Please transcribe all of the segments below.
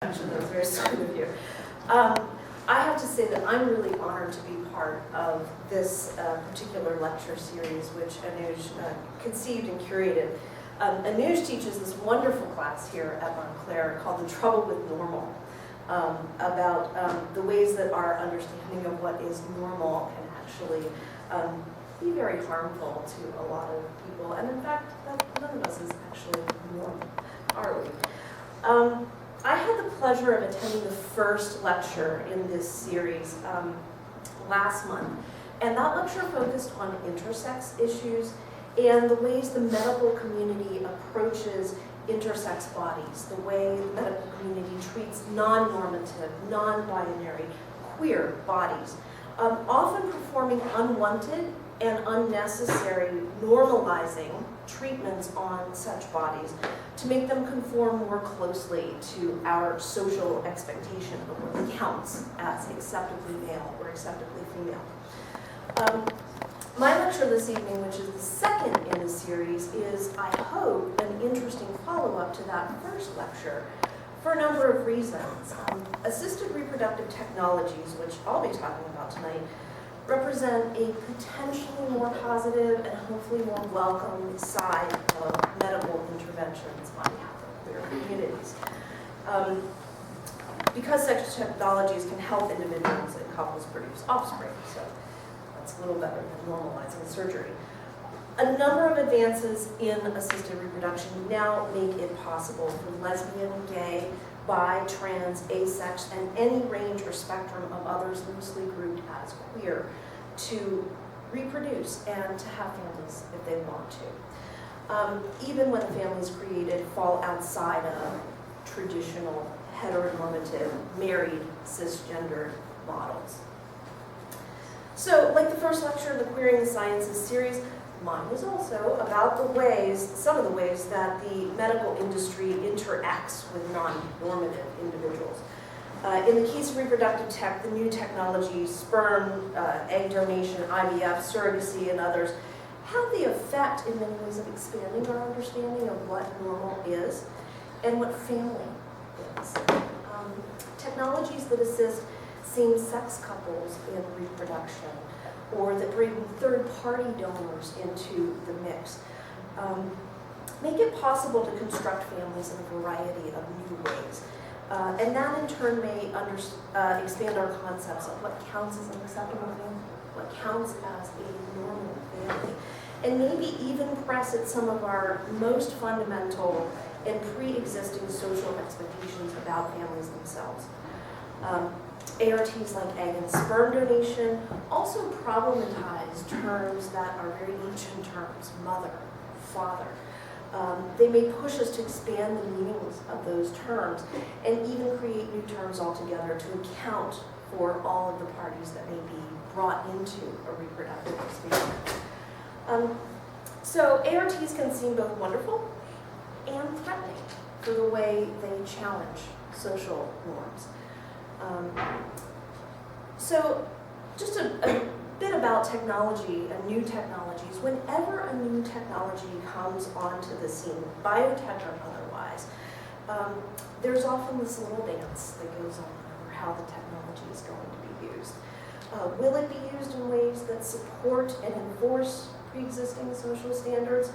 introduction. That was very sweet of you. I have to say that I'm really honored to be part of this particular lecture series, which Anuj conceived and curated. Anuj teaches this wonderful class here at Montclair called The Trouble with Normal, about the ways that our understanding of what is normal can actually be very harmful to a lot of people. And in fact, none of us is actually normal, are we? I had the pleasure of attending the first lecture in this series last month, and that lecture focused on intersex issues and the ways the medical community approaches intersex bodies, the way the medical community treats non-normative, non-binary, queer bodies, often performing unwanted and unnecessary normalizing treatments on such bodies to make them conform more closely to our social expectation of what counts as acceptably male or acceptably female. My lecture this evening, which is the second in the series, is, I hope, an interesting follow-up to that first lecture for a number of reasons. Assisted reproductive technologies, which I'll be talking about tonight, represent a potentially more positive and hopefully more welcome side of medical interventions on behalf of queer communities. Because such technologies can help individuals and couples produce offspring, so that's a little better than normalizing surgery. A number of advances in assisted reproduction now make it possible for lesbian, gay, bi, trans, asex, and any range or spectrum of others loosely grouped as queer to reproduce and to have families if they want to. Even when the families created fall outside of traditional heteronormative, married, cisgendered models. So, like the first lecture in the Queering the Sciences series, mine was also about the ways, some of the ways that the medical industry interacts with non-normative individuals. In the case of reproductive tech, the new technologies, sperm, egg donation, IVF, surrogacy, and others, have the effect in many ways of expanding our understanding of what normal is and what family is. Technologies that assist same-sex couples in reproduction, or that bring third-party donors into the mix, make it possible to construct families in a variety of new ways. And that in turn may expand our concepts of what counts as an acceptable family, what counts as a normal family, and maybe even press at some of our most fundamental and pre-existing social expectations about families themselves. ARTs like egg and sperm donation also problematize terms that are very ancient terms, mother, father. They may push us to expand the meanings of those terms and even create new terms altogether to account for all of the parties that may be brought into a reproductive experience. So ARTs can seem both wonderful and threatening for the way they challenge social norms. So just a bit about technology and new technologies. Whenever a new technology comes onto the scene, biotech or otherwise, there's often this little dance that goes on over how the technology is going to be used. Will it be used in ways that support and enforce pre-existing social standards,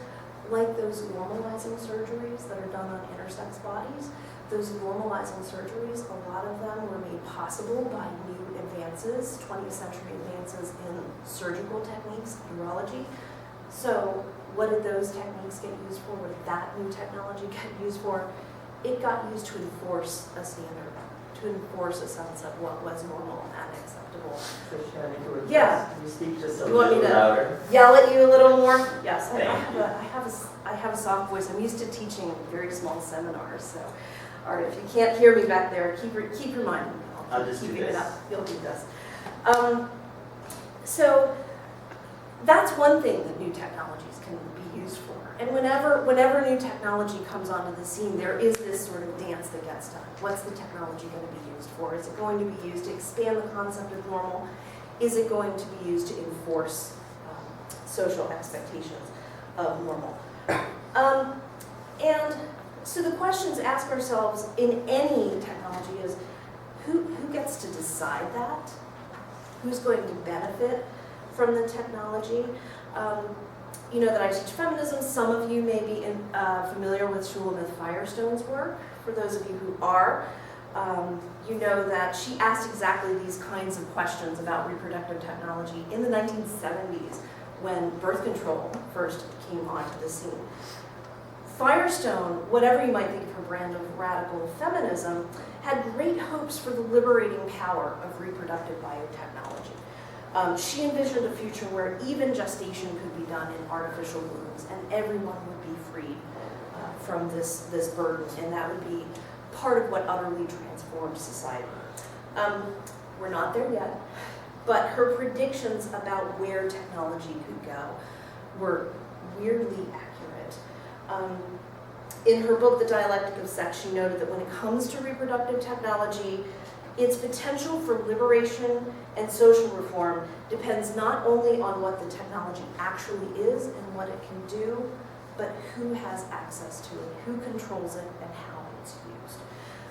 like those normalizing surgeries that are done on intersex bodies? Those normalizing surgeries, a lot of them were made possible by new advances, 20th century advances in surgical techniques, urology. So what did those techniques get used for? What did that new technology get used for? It got used to enforce a standard, to enforce a sense of what was normal and acceptable. Tricia, yeah. Can you speak just a You want me little to louder? Yell at you a little more? Yes, Thank I have a soft voice. I'm used to teaching very small seminars, so. All right, if you can't hear me back there, keep reminding me. I'll just do keeping it this. up. You'll do this. So that's one thing that new technologies can be used for. And whenever new technology comes onto the scene, there is this sort of dance that gets done. What's the technology going to be used for? Is it going to be used to expand the concept of normal? Is it going to be used to enforce social expectations of normal? And So the questions to ask ourselves in any technology is, who gets to decide that? Who's going to benefit from the technology? You know that I teach feminism. Some of you may be familiar with Shulamith Firestone's work. For those of you who are, you know that she asked exactly these kinds of questions about reproductive technology in the 1970s when birth control first came onto the scene. Firestone, whatever you might think of her brand of radical feminism, had great hopes for the liberating power of reproductive biotechnology. She envisioned a future where even gestation could be done in artificial wombs and everyone would be freed from this burden, and that would be part of what utterly transformed society. We're not there yet, but her predictions about where technology could go were weirdly accurate. In her book, The Dialectic of Sex, she noted that when it comes to reproductive technology, its potential for liberation and social reform depends not only on what the technology actually is and what it can do, but who has access to it, who controls it, and how it's used.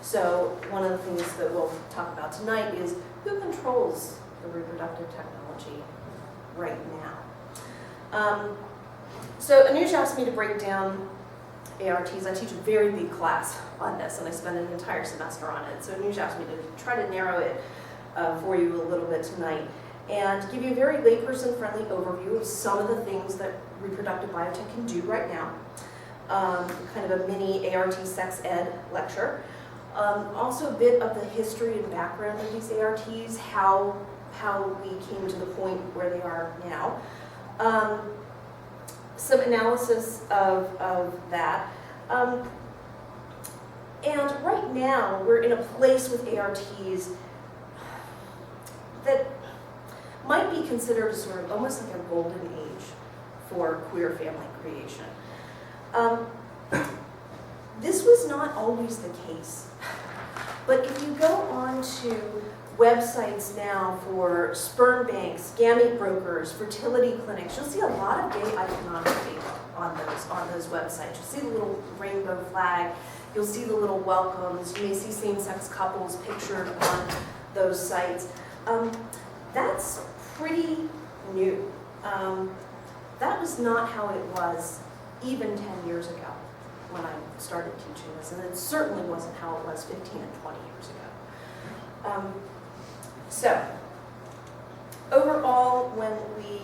So one of the things that we'll talk about tonight is who controls the reproductive technology right now. So Anuj asked me to break down ARTs. I teach a very big class on this, and I spend an entire semester on it. So Anuj asked me to try to narrow it for you a little bit tonight and give you a very layperson-friendly overview of some of the things that reproductive biotech can do right now. Kind of a mini ART sex ed lecture. Also a bit of the history and background of these ARTs, how we came to the point where they are now. Some analysis of that. And right now, we're in a place with ARTs that might be considered sort of almost like a golden age for queer family creation. This was not always the case. But if you go on to websites now for sperm banks, gamete brokers, fertility clinics, you'll see a lot of gay iconography on those websites. You'll see the little rainbow flag, you'll see the little welcomes, you may see same-sex couples pictured on those sites. That's pretty new. That was not how it was even 10 years ago when I started teaching this, and it certainly wasn't how it was 15 and 20 years ago. So, overall, when we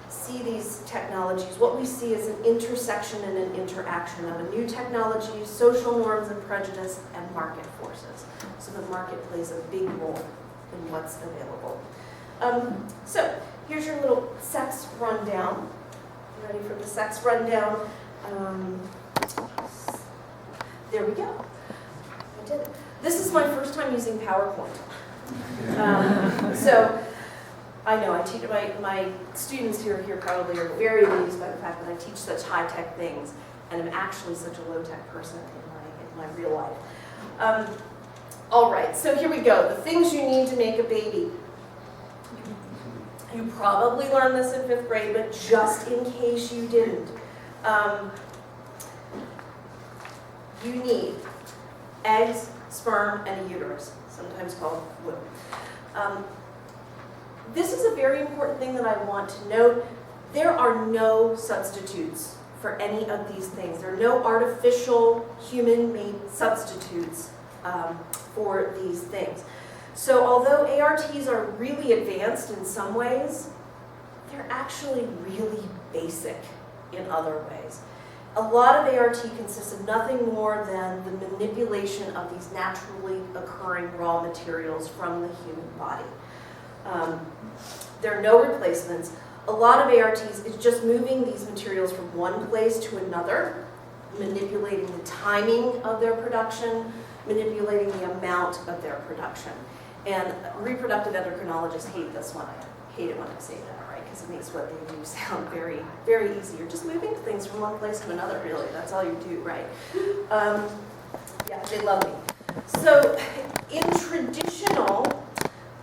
see these technologies, what we see is an intersection and an interaction of a new technology, social norms and prejudice, and market forces. So the market plays a big role in what's available. So, here's your little sex rundown. Ready for the sex rundown? There we go. I did it. This is my first time using PowerPoint. So I know I teach my students here probably are very amused by the fact that I teach such high-tech things and am actually such a low-tech person in my real life. All right, so here we go. The things you need to make a baby. You probably learned this in 5th grade, but just in case you didn't. You need eggs, sperm, and a uterus, sometimes called womb. This is a very important thing that I want to note. There are no substitutes for any of these things. There are no artificial human-made substitutes for these things. So although ARTs are really advanced in some ways, they're actually really basic in other ways. A lot of ART consists of nothing more than the manipulation of these naturally occurring raw materials from the human body. There are no replacements. A lot of ARTs is just moving these materials from one place to another, manipulating the timing of their production, manipulating the amount of their production. And reproductive endocrinologists hate this one. I hate it when I say that, right? Because it makes what they do sound very, very easy. You're just moving things from one place to another, really. That's all you do, right? Yeah, they love me. So in traditional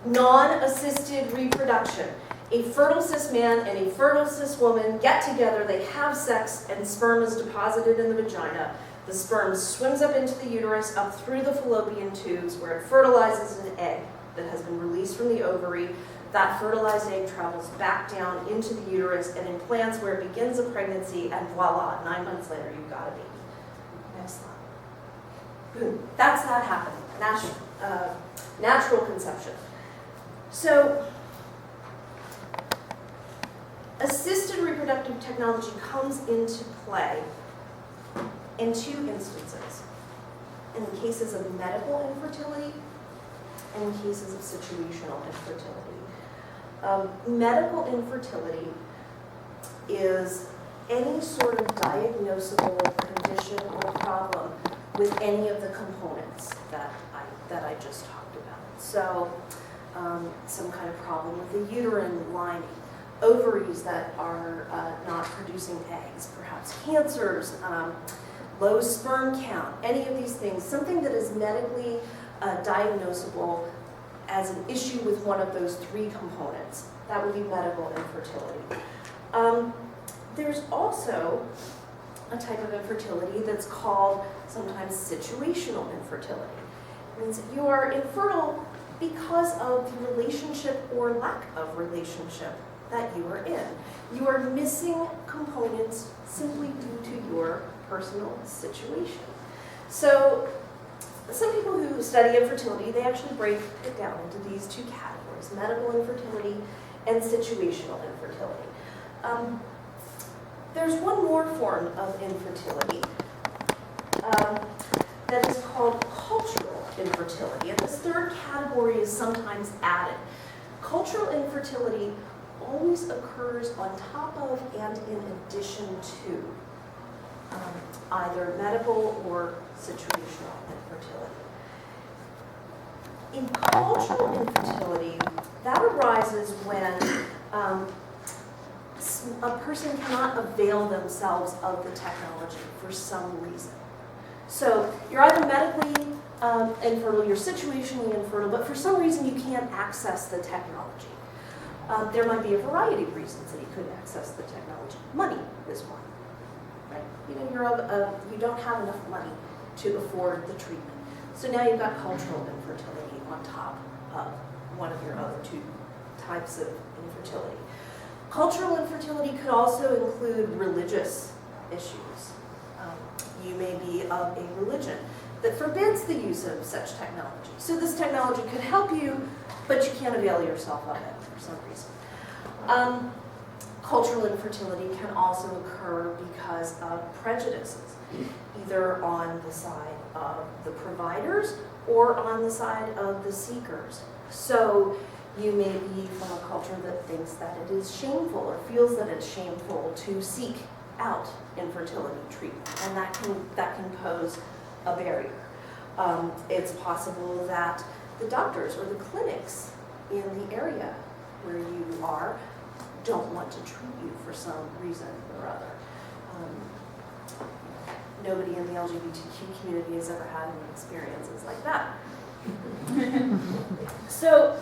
non-assisted reproduction, a fertile cis man and a fertile cis woman get together, they have sex, and sperm is deposited in the vagina. The sperm swims up into the uterus, up through the fallopian tubes, where it fertilizes an egg that has been released from the ovary. That fertilized egg travels back down into the uterus and implants where it begins a pregnancy, and voila, 9 months later, you've got a baby. Next slide. Boom. That's that happening. Natural conception. So, assisted reproductive technology comes into play in 2 instances. In the cases of medical infertility and in cases of situational infertility. Medical infertility is any sort of diagnosable condition or problem with any of the components that I just talked about. So, some kind of problem with the uterine lining, ovaries that are not producing eggs, perhaps cancers, low sperm count, any of these things, something that is medically diagnosable as an issue with one of those 3 components. That would be medical infertility. There's also a type of infertility that's called sometimes situational infertility. It means that you are infertile because of the relationship or lack of relationship that you are in. You are missing components simply due to your personal situation. So some people who study infertility, they actually break it down into these 2 categories, medical infertility and situational infertility. There's one more form of infertility that is called cultural infertility, and this 3rd category is sometimes added. Cultural infertility always occurs on top of and in addition to either medical or situational infertility. In cultural infertility, that arises when a person cannot avail themselves of the technology for some reason. So you're either medically infertile, you're situationally infertile, but for some reason you can't access the technology. There might be a variety of reasons that you couldn't access the technology. Money is one. Right? You know, you don't have enough money to afford the treatment. So now you've got cultural infertility on top of one of your other 2 types of infertility. Cultural infertility could also include religious issues. You may be of a religion that forbids the use of such technology. So this technology could help you, but you can't avail yourself of it for some reason. Cultural infertility can also occur because of prejudices, either on the side of the providers or on the side of the seekers. So you may be from a culture that thinks that it is shameful or feels that it's shameful to seek out infertility treatment, and that can pose a barrier. It's possible that the doctors or the clinics in the area where you are don't want to treat you for some reason or other. Nobody in the LGBTQ community has ever had any experiences like that. So,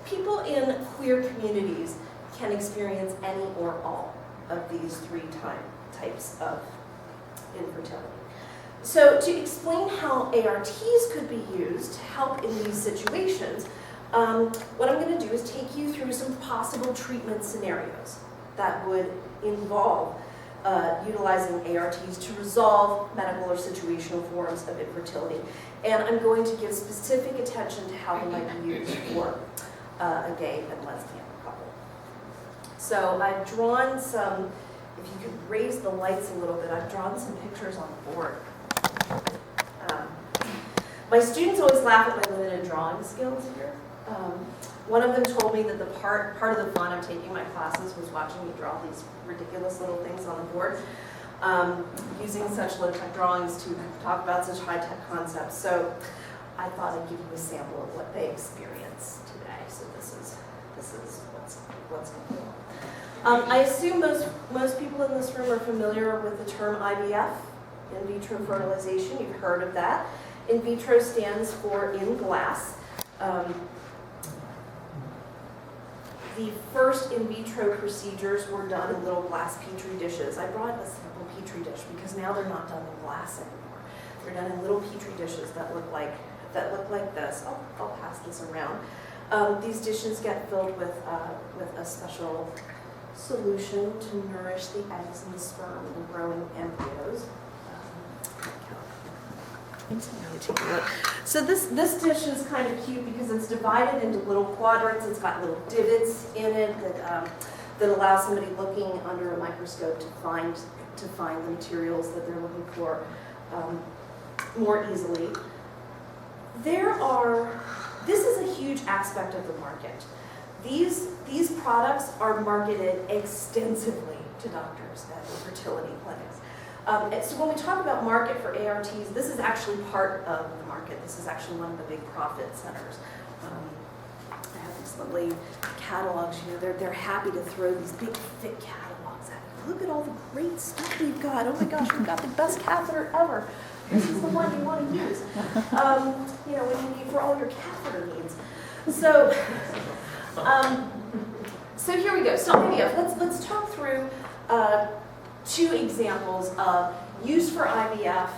people in queer communities can experience any or all of these 3 types of infertility. So to explain how ARTs could be used to help in these situations, what I'm going to do is take you through some possible treatment scenarios that would involve utilizing ARTs to resolve medical or situational forms of infertility. And I'm going to give specific attention to how they might be used for a gay and lesbian couple. So I've drawn some, if you could raise the lights a little bit, I've drawn some pictures on the board. My students always laugh at my limited drawing skills here. One of them told me that the part of the fun of taking my classes was watching me draw these ridiculous little things on the board, using such low-tech drawings to talk about such high-tech concepts. So I thought I'd give you a sample of what they experienced today. So this is what's going on. I assume most people in this room are familiar with the term IVF, in vitro fertilization. You've heard of that. In vitro stands for in glass. The first in vitro procedures were done in little glass petri dishes. I brought a sample petri dish because now they're not done in glass anymore. They're done in little petri dishes that look like this. I'll pass this around. These dishes get filled with a special solution to nourish the eggs and the sperm and the growing embryos. So this dish is kind of cute because it's divided into little quadrants. It's got little divots in it that allow somebody looking under a microscope to find the materials that they're looking for more easily. This is a huge aspect of the market. These products are marketed extensively to doctors and fertility clinics. So when we talk about market for ARTs, this is actually part of the market. This is actually one of the big profit centers. They have these lovely catalogs. They're happy to throw these big, thick catalogs at you. Look at all the great stuff we've got. Oh my gosh, we've got the best catheter ever. This is the one you want to use. When you need for all your catheter needs. So here we go. So IVF. Let's talk through 2 examples of use for IVF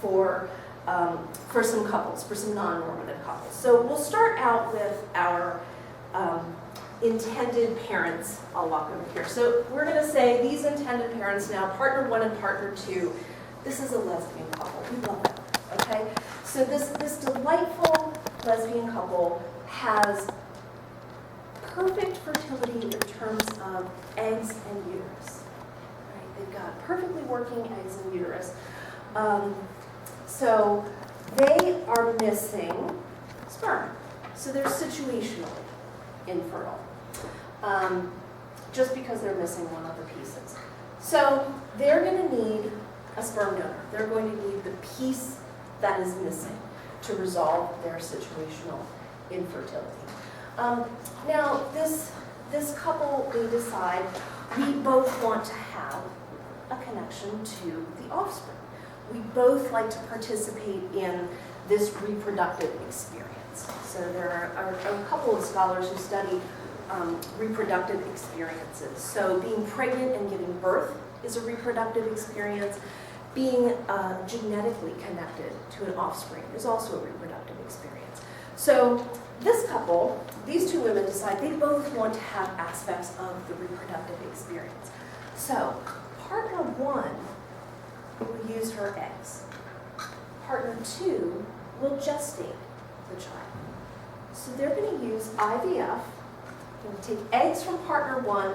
for some couples, for some non-normative couples. So we'll start out with our intended parents. I'll walk over here. So we're going to say these intended parents now, partner 1 and partner 2. This is a lesbian couple. We love that. Okay. So this delightful lesbian couple has perfect fertility in terms of eggs and uterus. Right? They've got perfectly working eggs and uterus. So they are missing sperm. So they're situationally infertile. Just because they're missing one of the pieces. So they're going to need a sperm donor. They're going to need the piece that is missing to resolve their situational infertility. Now, this couple, they decide we both want to have a connection to the offspring. We both like to participate in this reproductive experience. So there are a couple of scholars who study reproductive experiences. So being pregnant and giving birth is a reproductive experience. Being genetically connected to an offspring is also a reproductive experience. So this couple, these 2 women decide they both want to have aspects of the reproductive experience. So partner 1 will use her eggs. Partner 2 will gestate the child. So they're going to use IVF. They're going to take eggs from partner 1,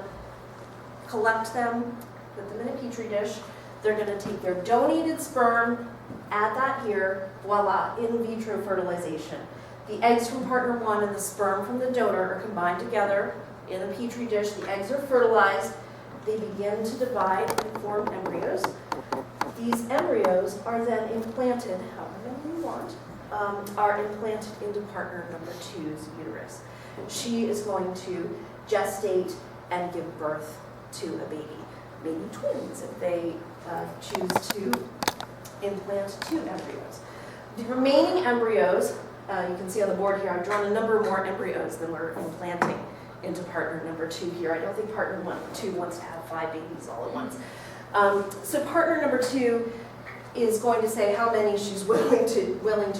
collect them, put them in a petri dish. They're going to take their donated sperm, add that here, voila, in vitro fertilization. The eggs from partner 1 and the sperm from the donor are combined together in a petri dish. The eggs are fertilized. They begin to divide and form embryos. These embryos are then implanted, however many you want, are implanted into partner number 2's uterus. She is going to gestate and give birth to a baby. Maybe twins if they choose to implant 2 embryos. The remaining embryos, you can see on the board here, I've drawn a number more embryos than we're implanting into partner number 2 here. I don't think partner 2 wants to have 5 babies all at once. So partner number 2 is going to say how many she's willing to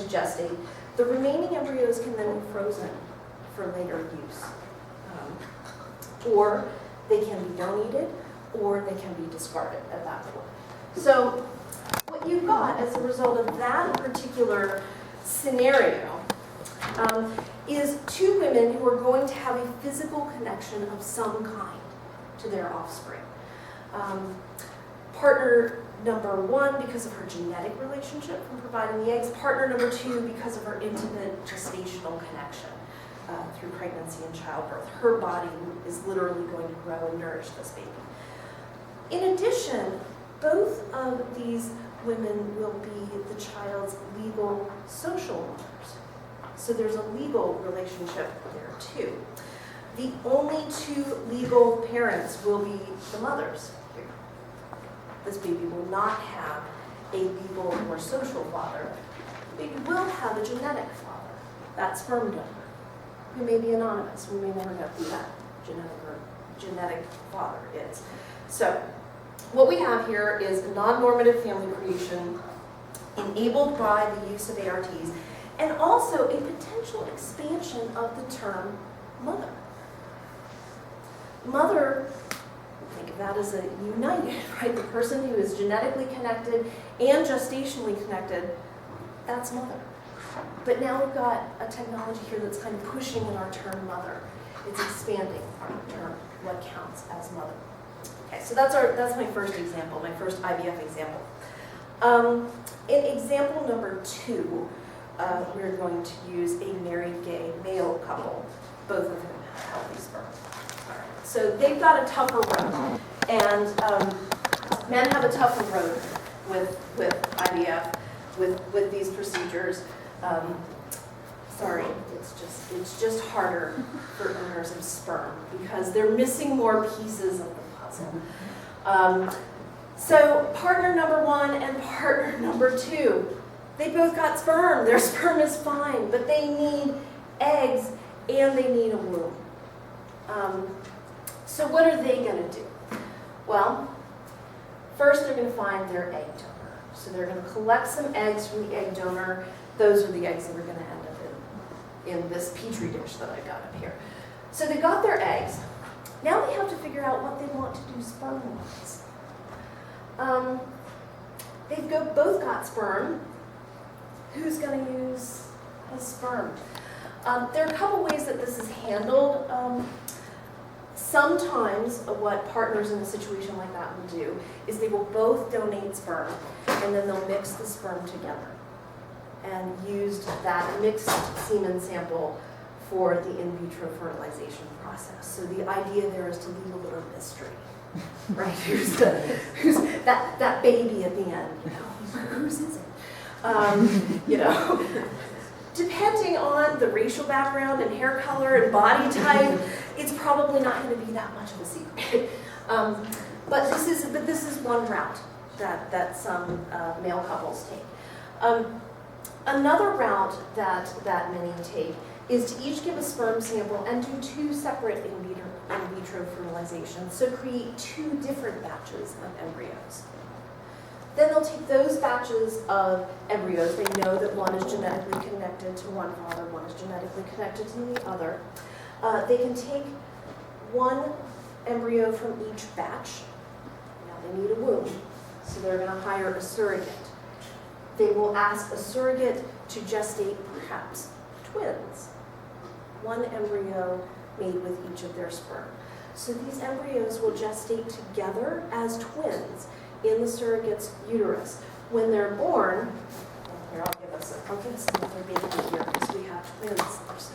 gestate. The remaining embryos can then be frozen for later use. Or they can be donated, or they can be discarded at that point. So what you've got as a result of that particular scenario is 2 women who are going to have a physical connection of some kind to their offspring. Partner number 1 because of her genetic relationship from providing the eggs. Partner number 2 because of her intimate gestational connection through pregnancy and childbirth. Her body is literally going to grow and nourish this baby. In addition, both of these women will be the child's legal social mothers. So there's a legal relationship there too. The only 2 legal parents will be the mothers here. This baby will not have a legal or social father. The baby will have a genetic father, that sperm donor, who may be anonymous. We may never know who that genetic father is. So what we have here is a non-normative family creation enabled by the use of ARTs, and also a potential expansion of the term mother. Mother, think of that as a united, right? The person who is genetically connected and gestationally connected, that's mother. But now we've got a technology here that's kind of pushing in our term mother. It's expanding our term, what counts as mother. Okay, so that's my first example, my first IVF example. In example number 2, we're going to use a married gay male couple, both of whom have healthy sperm. All right. So they've got a tougher road, and men have a tougher road with IVF, with these procedures. Sorry, it's just harder for owners of sperm because they're missing more pieces of the puzzle. So partner number 1 and partner number 2, they both got sperm. Their sperm is fine, but they need eggs and they need a womb. So what are they going to do? Well, first they're going to find their egg donor. So they're going to collect some eggs from the egg donor. Those are the eggs that are going to end up in this petri dish that I've got up here. So they got their eggs. Now they have to figure out what they want to do sperm-wise. They've both got sperm. Who's going to use his sperm? There are a couple ways that this is handled. Sometimes what partners in a situation like that will do is they will both donate sperm, and then they'll mix the sperm together and use that mixed semen sample for the in vitro fertilization process. So the idea there is to leave a little mystery, right? Who's that baby at the end? You know, whose is it? You know, depending on the racial background and hair color and body type, it's probably not going to be that much of a secret. But this is one route that some male couples take. Another route that many take is to each give a sperm sample and do 2 separate in vitro fertilizations, so create 2 different batches of embryos. Then they'll take those batches of embryos. They know that one is genetically connected to one father, one is genetically connected to the other. They can take 1 embryo from each batch. Now they need a womb, so they're going to hire a surrogate. They will ask a surrogate to gestate perhaps twins. 1 embryo made with each of their sperm. So these embryos will gestate together as twins in the surrogate's uterus. When they're born, here, I'll give us another baby here because we have twins. We're so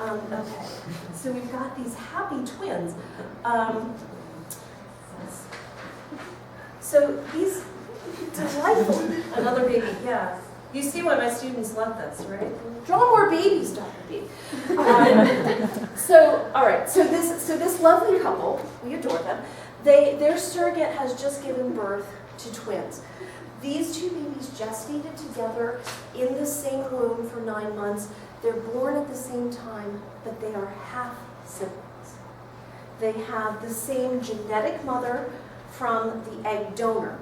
happy. Okay, so we've got these happy twins. So these delightful, another baby, yeah. You see why my students love this, right? Draw more babies, Dr. B. All right, so this lovely couple, we adore them. Their surrogate has just given birth to twins. These 2 babies gestated together in the same womb for 9 months. They're born at the same time, but they are half siblings. They have the same genetic mother from the egg donor,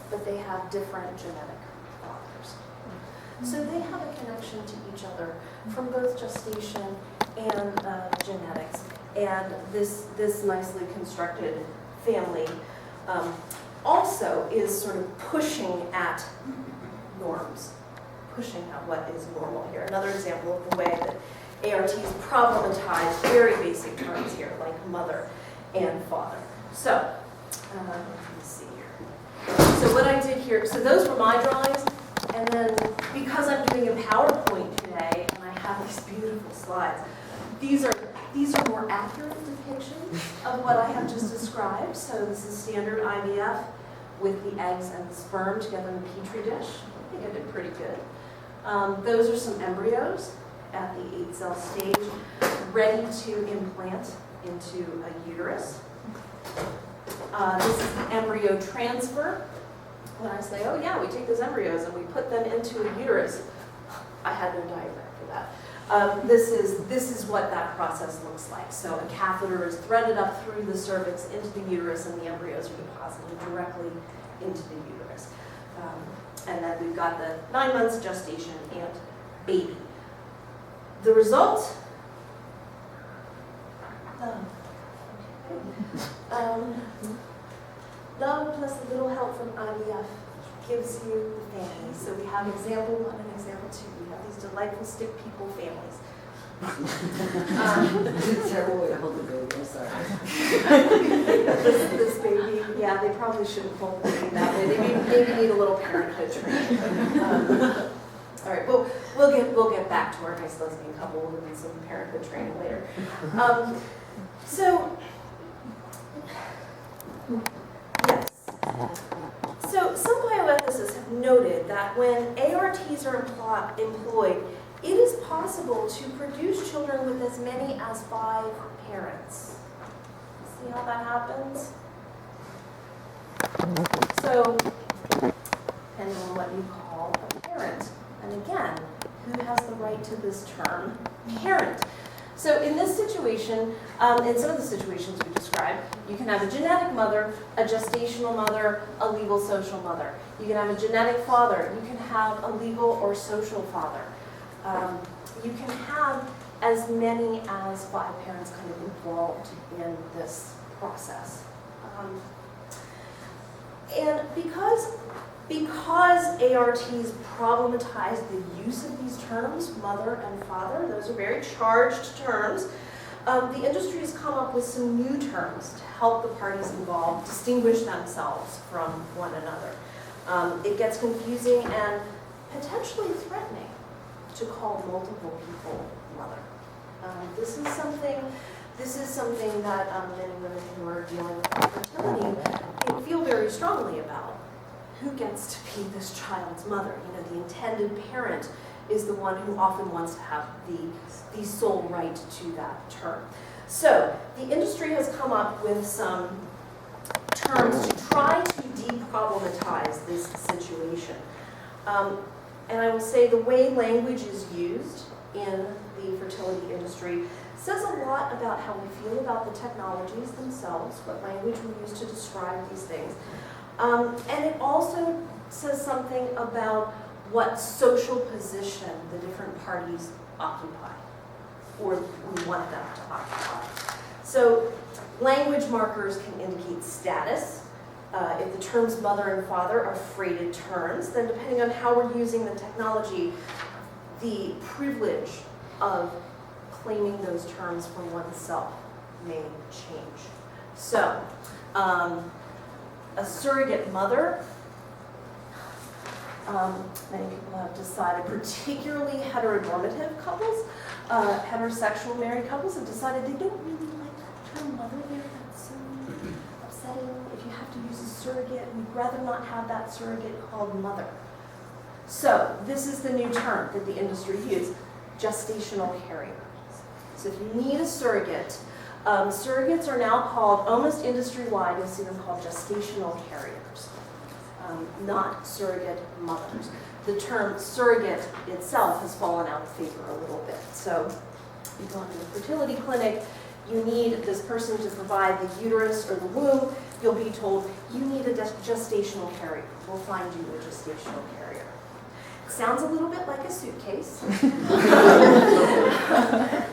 but they have different genetic fathers. So they have a connection to each other from both gestation and genetics. And this nicely constructed family also is sort of pushing at norms, pushing at what is normal here. Another example of the way that ARTs problematize very basic terms here, like mother and father. So, let me see here. So what I did here, so those were my drawings, and then because I'm doing a PowerPoint today, and I have these beautiful slides, these are more accurate depictions of what I have just described. So this is standard IVF with the eggs and the sperm together in a petri dish. I think I did pretty good. Those are some embryos at the 8-cell stage, ready to implant into a uterus. This is the embryo transfer. When I say, oh yeah, we take those embryos and we put them into a uterus, I had no diagram for that. This is what that process looks like. So a catheter is threaded up through the cervix into the uterus, and the embryos are deposited directly into the uterus. And then we've got the 9 months gestation and baby. The result, love plus a little help from IVF gives you the families. So we have example 1 and example 2. We have these delightful stick people families. Terrible way to hold the baby, I'm sorry. This baby, yeah, they probably shouldn't hold the baby that way. They maybe need a little parenthood training. All right, well, we'll get back to our nice lesbian couple. We'll do some parenthood training later. So, yes. So some bioethicists have noted that when ARTs are employed, it is possible to produce children with as many as 5 parents. See how that happens? So, depending on what you call a parent. And again, who has the right to this term, parent? So in this situation, in some of the situations we described, you can have a genetic mother, a gestational mother, a legal social mother. You can have a genetic father. You can have a legal or social father. You can have as many as 5 parents kind of involved in this process. And because ARTs problematize the use of these terms, mother and father, those are very charged terms, the industry has come up with some new terms to help the parties involved distinguish themselves from one another. It gets confusing and potentially threatening to call multiple people mother. This is something that many women who are dealing with infertility feel very strongly about. Who gets to be this child's mother? You know, the intended parent is the one who often wants to have the sole right to that term. So the industry has come up with some terms to try to deproblematize this situation. And I will say the way language is used in the fertility industry says a lot about how we feel about the technologies themselves, what language we use to describe these things. And it also says something about what social position the different parties occupy, or we want them to occupy. So language markers can indicate status. If the terms mother and father are freighted terms, then depending on how we're using the technology, the privilege of claiming those terms for oneself may change. So, a surrogate mother, many people have decided, particularly heteronormative couples, heterosexual married couples have decided they don't really like that term mother there. That's so upsetting. If you have to use a surrogate, we'd rather not have that surrogate called mother. So this is the new term that the industry uses, gestational carrier. So if you need a surrogate, surrogates are now called, almost industry-wide, you'll see them called gestational carriers, not surrogate mothers. The term surrogate itself has fallen out of favor a little bit. So you go into a fertility clinic, you need this person to provide the uterus or the womb, you'll be told, you need a gestational carrier. We'll find you a gestational carrier. Sounds a little bit like a suitcase.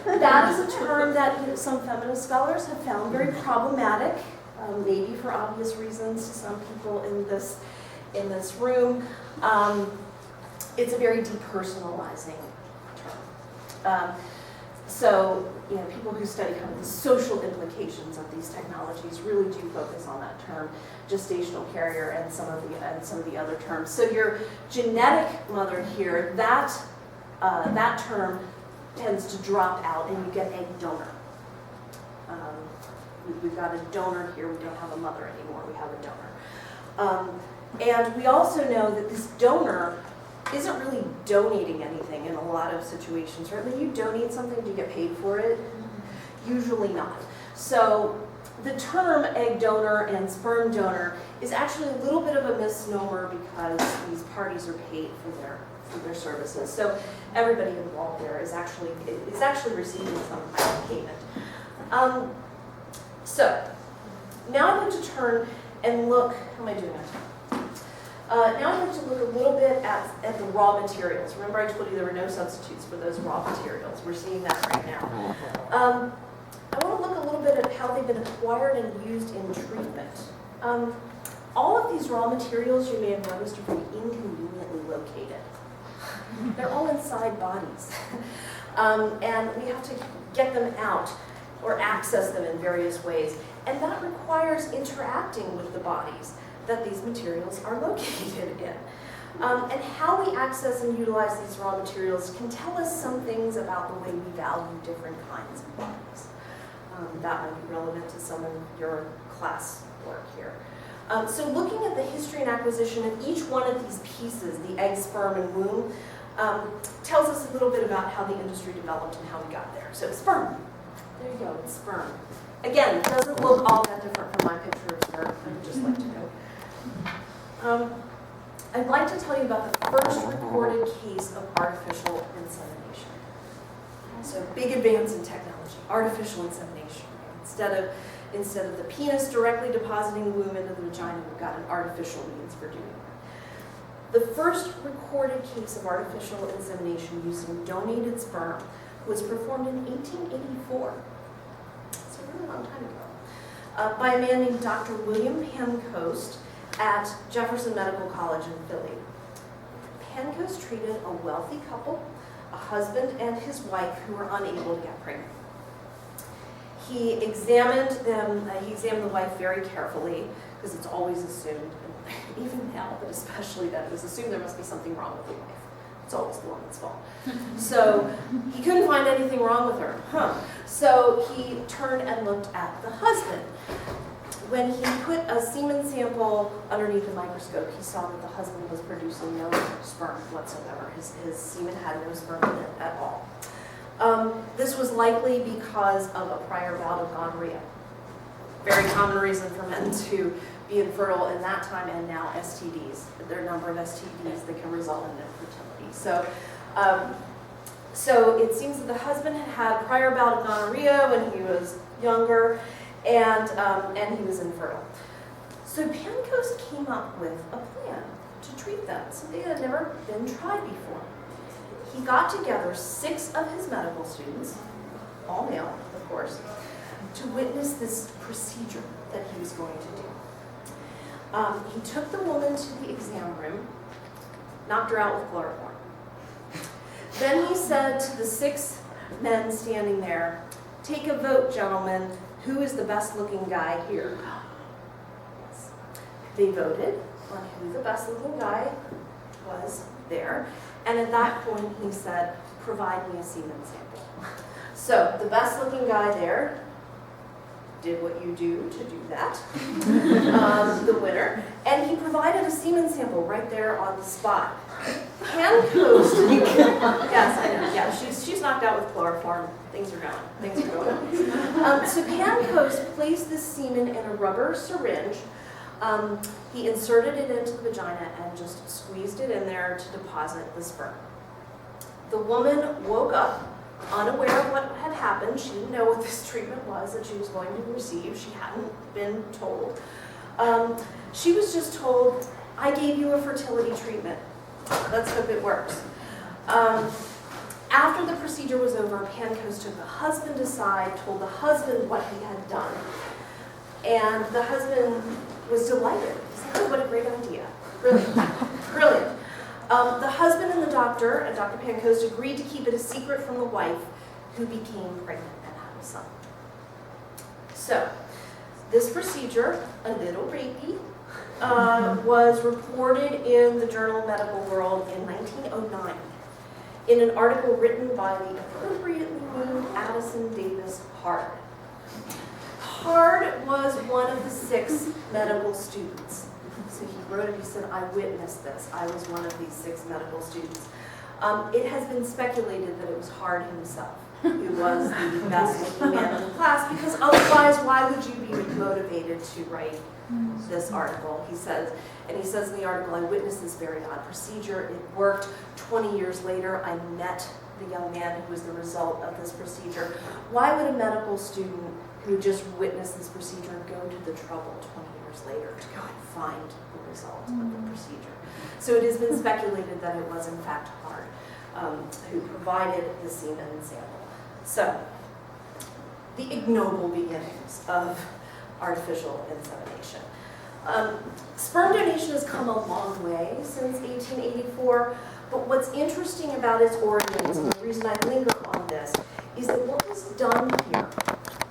That is a term that some feminist scholars have found very problematic, maybe for obvious reasons to some people in this room. It's a very depersonalizing term. So, you know, people who study kind of the social implications of these technologies really do focus on that term, gestational carrier, and some of the other terms. So your genetic mother here, that term tends to drop out, and you get egg donor. We've got a donor here. We don't have a mother anymore. We have a donor. And we also know that this donor isn't really donating anything in a lot of situations, right? When you donate something, do you get paid for it? Usually not. So the term egg donor and sperm donor is actually a little bit of a misnomer because these parties are paid through their services. So everybody involved there is actually receiving some kind of payment. So now I'm going to turn and look. How am I doing it? Now I'm going to look a little bit at the raw materials. Remember I told you there were no substitutes for those raw materials. We're seeing that right now. I want to look a little bit at how they've been acquired and used in treatment. All of these raw materials, you may have noticed, are very inconveniently located. They're all inside bodies. And we have to get them out or access them in various ways. And that requires interacting with the bodies that these materials are located in. And how we access and utilize these raw materials can tell us some things about the way we value different kinds of bodies. That might be relevant to some of your class work here. So looking at the history and acquisition of each one of these pieces, the egg, sperm, and womb, tells us a little bit about how the industry developed and how we got there. So sperm, there you go, it's sperm. Again, it doesn't look all that different from my picture of sperm, I would just like to note. I'd like to tell you about the first recorded case of artificial insemination. So big advance in technology, artificial insemination. Instead of the penis directly depositing the womb into the vagina, we've got an artificial means for doing that. The first recorded case of artificial insemination using donated sperm was performed in 1884. It's a really long time ago. By a man named Dr. William Pancoast at Jefferson Medical College in Philly. Pancoast treated a wealthy couple, a husband and his wife, who were unable to get pregnant. He examined them, he examined the wife very carefully, because it's always assumed, even now, but especially then, it was assumed there must be something wrong with the wife. It's always the woman's fault. So he couldn't find anything wrong with her. So he turned and looked at the husband. When he put a semen sample underneath a microscope, he saw that the husband was producing no sperm whatsoever. His semen had no sperm in it at all. This was likely because of a prior bout of gonorrhea. Very common reason for men to be infertile in that time, and now STDs. There are a number of STDs that can result in infertility. So it seems that the husband had had a prior bout of gonorrhea when he was younger, and he was infertile. So Pancoast came up with a plan to treat them. Something that had never been tried before. He got together 6 of his medical students, all male, of course, to witness this procedure that he was going to do. He took the woman to the exam room, knocked her out with chloroform. Then he said to the 6 men standing there, "Take a vote, gentlemen. Who is the best looking guy here?" Yes. They voted on who the best looking guy was there. And at that point, he said, "Provide me a semen sample." So the best looking guy there did what you do to do that, the winner, and he provided a semen sample right there on the spot. Pancoast, yes, I know, yeah, she's knocked out with chloroform. Things are going. So Pancoast placed the semen in a rubber syringe. He inserted it into the vagina and just squeezed it in there to deposit the sperm. The woman woke up, unaware of what had happened. She didn't know what this treatment was that she was going to receive. She hadn't been told. She was just told, "I gave you a fertility treatment. Let's hope it works." After the procedure was over, Pancoast took the husband aside, told the husband what he had done. And the husband was delighted. He said, "Oh, what a great idea. Brilliant. Brilliant." The husband and Dr. Pancoast agreed to keep it a secret from the wife, who became pregnant and had a son. So, this procedure, a little rapey, was reported in the journal Medical World in 1909 in an article written by the appropriately named Addison Davis Hard. Hard was one of the 6 medical students. So he wrote it, he said, "I witnessed this. I was one of these 6 medical students." It has been speculated that it was Hard himself who was the best looking man in the class, because otherwise, why would you be motivated to write this article? He says in the article, "I witnessed this very odd procedure. It worked. 20 years later, I met the young man who was the result of this procedure. Why would a medical student who just witnessed this procedure go to the trouble 20 years later to go and find the result of the procedure? So it has been speculated that it was in fact Hart who provided the semen sample. So, the ignoble beginnings of artificial insemination. Sperm donation has come a long way since 1884, but what's interesting about its origins, and the reason I linger on this, is that what was done here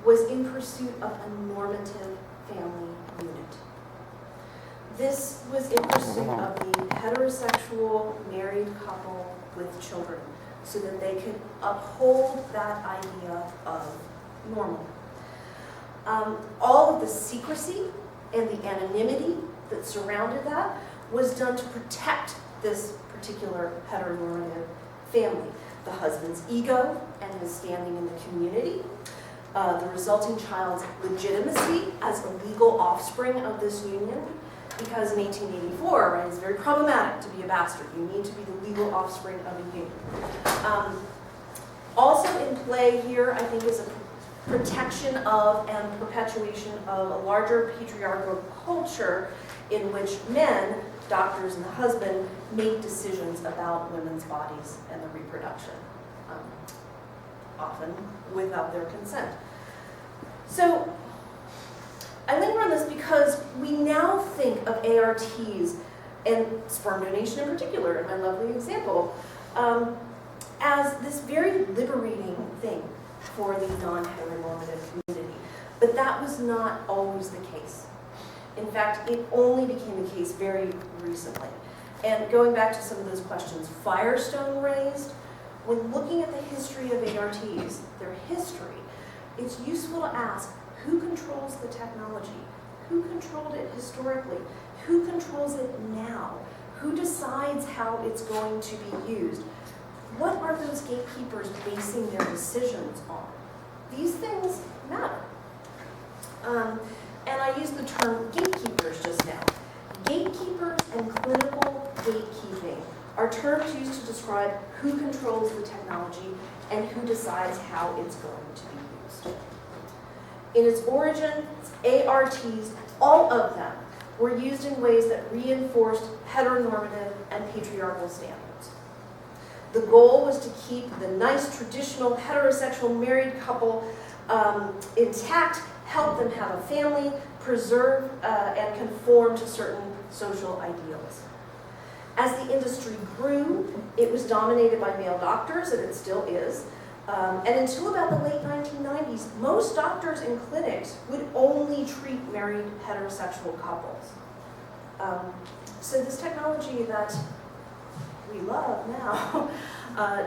was in pursuit of a normative family unit. This was in pursuit of the heterosexual married couple with children, so that they could uphold that idea of normal. All of the secrecy and the anonymity that surrounded that was done to protect this particular heteronormative family. The husband's ego and his standing in the community, the resulting child's legitimacy as a legal offspring of this union, because in 1884, right, it's very problematic to be a bastard. You need to be the legal offspring of a union. Also in play here, I think, is a protection of and perpetuation of a larger patriarchal culture in which men, doctors and the husband, make decisions about women's bodies and their reproduction, often without their consent. So I linger on this because we now think of ARTs, and sperm donation in particular, in my lovely example, as this very liberating thing for the non-heteronormative community. But that was not always the case. In fact, it only became the case very recently. And going back to some of those questions Firestone raised, when looking at the history of ARTs, their history, it's useful to ask, who controls the technology? Who controlled it historically? Who controls it now? Who decides how it's going to be used? What are those gatekeepers basing their decisions on? These things matter. And I used the term gatekeepers just now. Gatekeepers and clinical gatekeeping are terms used to describe who controls the technology and who decides how it's going to be used. In its origin, ARTs, all of them, were used in ways that reinforced heteronormative and patriarchal standards. The goal was to keep the nice, traditional, heterosexual married couple intact, help them have a family, preserve and conform to certain social ideals. As the industry grew, it was dominated by male doctors, and it still is. And until about the late 1990s, most doctors in clinics would only treat married heterosexual couples. So this technology that we love now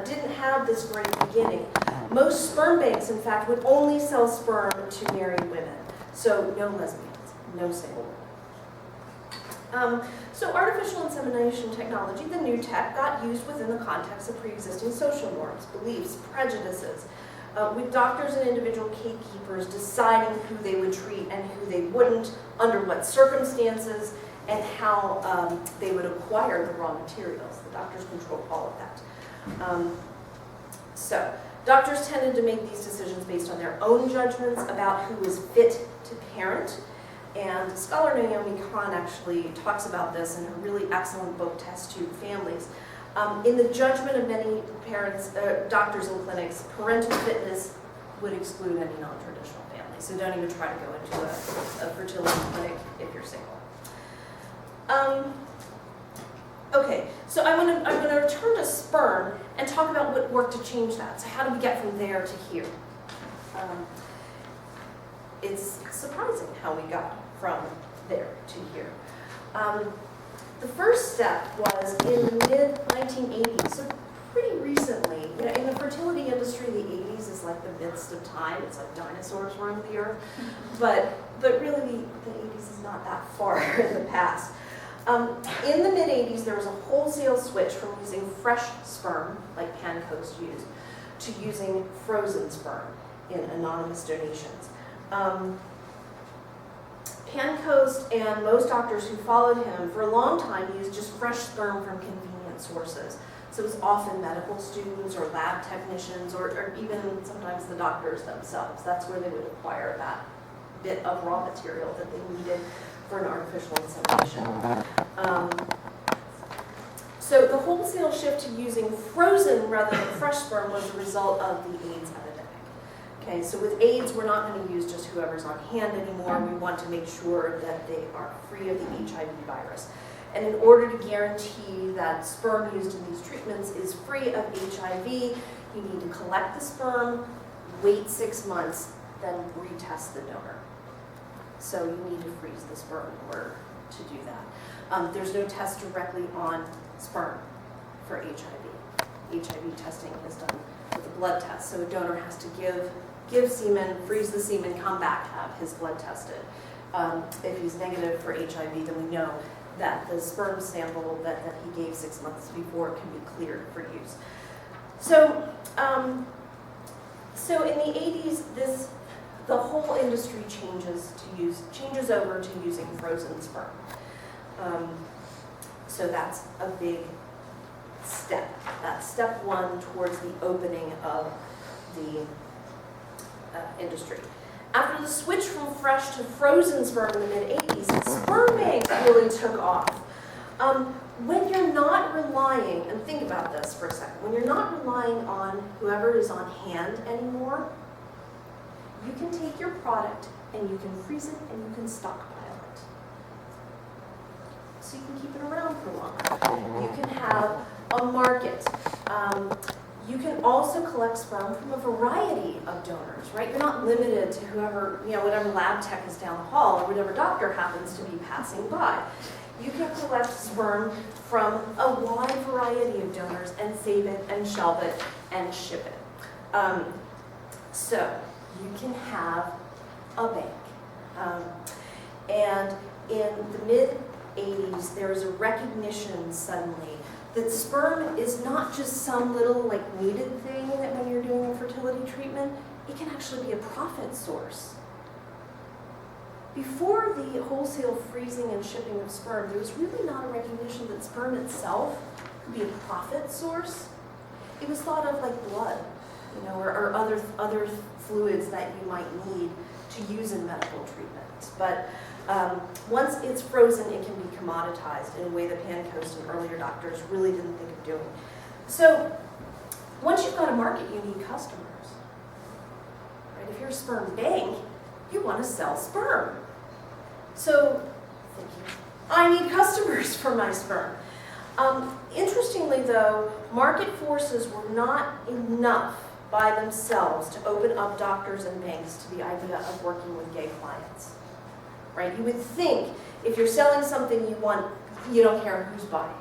didn't have this great beginning. Most sperm banks, in fact, would only sell sperm to married women. So no lesbians, no single women. So artificial insemination technology, the new tech, got used within the context of pre-existing social norms, beliefs, prejudices, with doctors and individual gatekeepers deciding who they would treat and who they wouldn't, under what circumstances, and how they would acquire the raw materials. The doctors controlled all of that. So doctors tended to make these decisions based on their own judgments about who was fit to parent. And scholar Naomi Kahn actually talks about this in her really excellent book, Test Tube Families. In the judgment of many parents, doctors and clinics, parental fitness would exclude any non-traditional family. So don't even try to go into a fertility clinic if you're single. Okay, so I'm going to return to sperm and talk about what worked to change that. So how do we get from there to here? It's surprising how we got from there to here. The first step was in the mid-1980s, so pretty recently. You know, in the fertility industry, the 80s is like the midst of time. It's like dinosaurs roamed the earth. But really, the 80s is not that far in the past. In the mid-80s, there was a wholesale switch from using fresh sperm, like Pancoast used, to using frozen sperm in anonymous donations. Pancoast and most doctors who followed him for a long time used just fresh sperm from convenient sources. So it's often medical students or lab technicians or even sometimes the doctors themselves. That's where they would acquire that bit of raw material that they needed for an artificial insemination. So the wholesale shift to using frozen rather than fresh sperm was a result of the AIDS epidemic. Okay, so with AIDS, we're not going to use just whoever's on hand anymore. We want to make sure that they are free of the HIV virus. And in order to guarantee that sperm used in these treatments is free of HIV, you need to collect the sperm, wait 6 months, then retest the donor. So you need to freeze the sperm in order to do that. There's no test directly on sperm for HIV. HIV testing is done with a blood test. So a donor has to give semen, freeze the semen, come back, have his blood tested. If he's negative for HIV, then we know that the sperm sample that he gave 6 months before can be cleared for use. So, so in the 80s, the whole industry changes over to using frozen sperm. So that's a big step. That's step one towards the opening of the industry. After the switch from fresh to frozen sperm in the mid-80s, sperm banks really took off. When you're not relying, and think about this for a second, when you're not relying on whoever is on hand anymore, you can take your product and you can freeze it and you can stockpile it. So you can keep it around for longer. You can have a market. You can also collect sperm from a variety of donors, right? You're not limited to whoever, whatever lab tech is down the hall or whatever doctor happens to be passing by. You can collect sperm from a wide variety of donors and save it and shelve it and ship it. So you can have a bank. And in the mid-80s, there was a recognition suddenly that sperm is not just some little needed thing that when you're doing a fertility treatment, it can actually be a profit source. Before the wholesale freezing and shipping of sperm, there was really not a recognition that sperm itself could be a profit source. It was thought of like blood, or other fluids that you might need to use in medical treatment. But once it's frozen, it can be commoditized in a way that Pancoast and earlier doctors really didn't think of doing. So once you've got a market, you need customers. Right? If you're a sperm bank, you want to sell sperm. So I need customers for my sperm. Interestingly though, market forces were not enough by themselves to open up doctors and banks to the idea of working with gay clients. Right? You would think if you're selling something you don't care who's buying.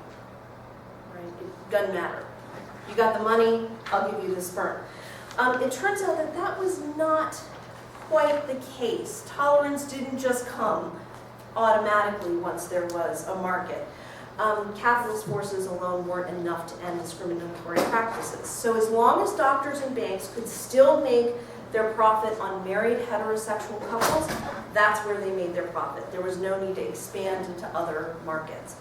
Right? It doesn't matter. You got the money, I'll give you the sperm. It turns out that that was not quite the case. Tolerance didn't just come automatically once there was a market. Capitalist forces alone weren't enough to end discriminatory practices. So as long as doctors and banks could still make their profit on married heterosexual couples, that's where they made their profit. There was no need to expand into other markets.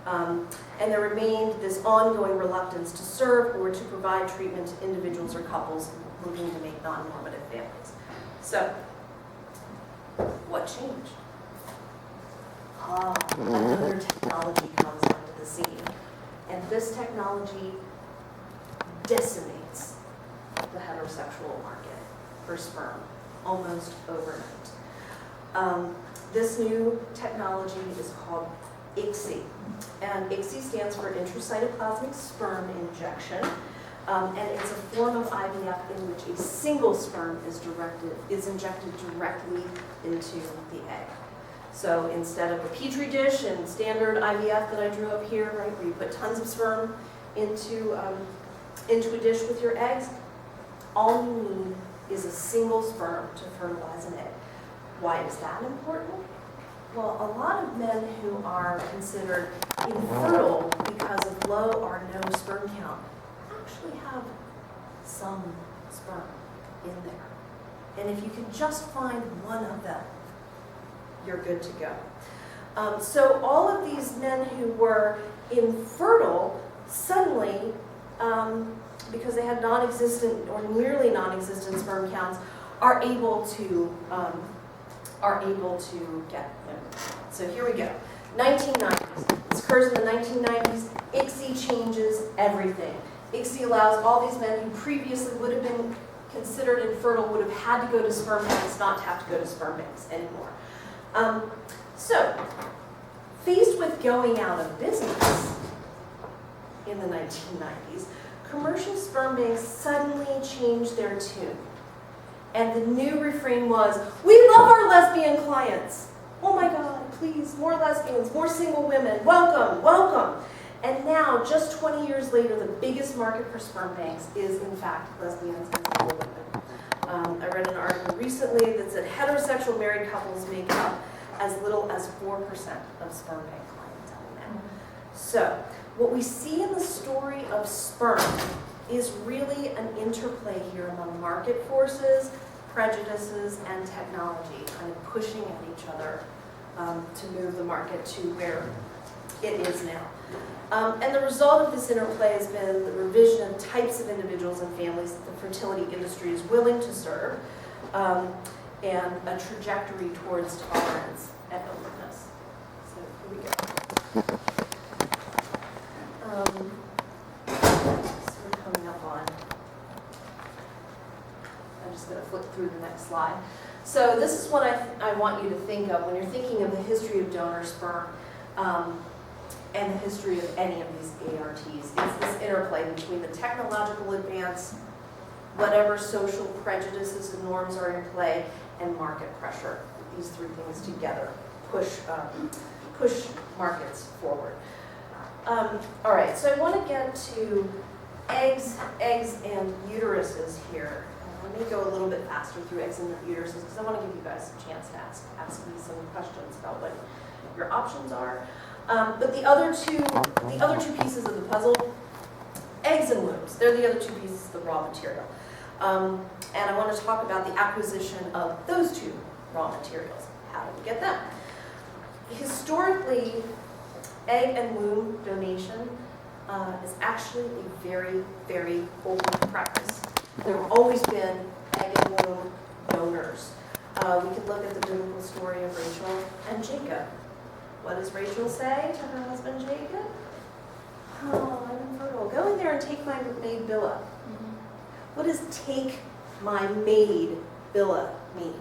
And there remained this ongoing reluctance to serve or to provide treatment to individuals or couples looking to make non-normative families. So, what changed? Another technology comes onto the scene. And this technology decimates the heterosexual market for sperm almost overnight. This new technology is called ICSI. And ICSI stands for intracytoplasmic sperm injection. And it's a form of IVF in which a single sperm is injected directly into the egg. So instead of a petri dish and standard IVF that I drew up here, right, where you put tons of sperm into a dish with your eggs, all you need is a single sperm to fertilize an egg. Why is that important? Well, a lot of men who are considered infertile because of low or no sperm count actually have some sperm in there. And if you can just find one of them, you're good to go. So all of these men who were infertile suddenly because they had non-existent or nearly non-existent sperm counts, are able to get women. So here we go. 1990s. This occurs in the 1990s. ICSI changes everything. ICSI allows all these men who previously would have been considered infertile, would have had to go to sperm banks, not to have to go to sperm banks anymore. So, faced with going out of business in the 1990s, commercial sperm banks suddenly changed their tune. And the new refrain was, "We love our lesbian clients. Oh my God, please, more lesbians, more single women, welcome, welcome." And now, just 20 years later, the biggest market for sperm banks is, in fact, lesbians and single women. I read an article recently that said heterosexual married couples make up as little as 4% of sperm bank clientele now. So, what we see in the story of sperm is really an interplay here among market forces, prejudices, and technology, kind of pushing at each other to move the market to where it is now. And the result of this interplay has been the revision of types of individuals and families that the fertility industry is willing to serve, and a trajectory towards tolerance and openness. So here we go. So we're coming up on, I'm just going to flip through the next slide. So this is what I want you to think of when you're thinking of the history of donor sperm and the history of any of these ARTs. It's this interplay between the technological advance, whatever social prejudices and norms are in play, and market pressure. These three things together push markets forward. All right, so I want to get to eggs, and uteruses here. Let me go a little bit faster through eggs and uteruses because I want to give you guys a chance to ask me some questions about what your options are. But the other two pieces of the puzzle, eggs and wombs, they're the other two pieces of the raw material. And I want to talk about the acquisition of those two raw materials. How do we get them? Historically, egg and womb donation is actually a very, very old practice. There have always been egg and womb donors. We could look at the biblical story of Rachel and Jacob. What does Rachel say to her husband Jacob? "Oh, I'm infertile. Go in there and take my maid Bilhah." What does "take my maid Bilhah" mean?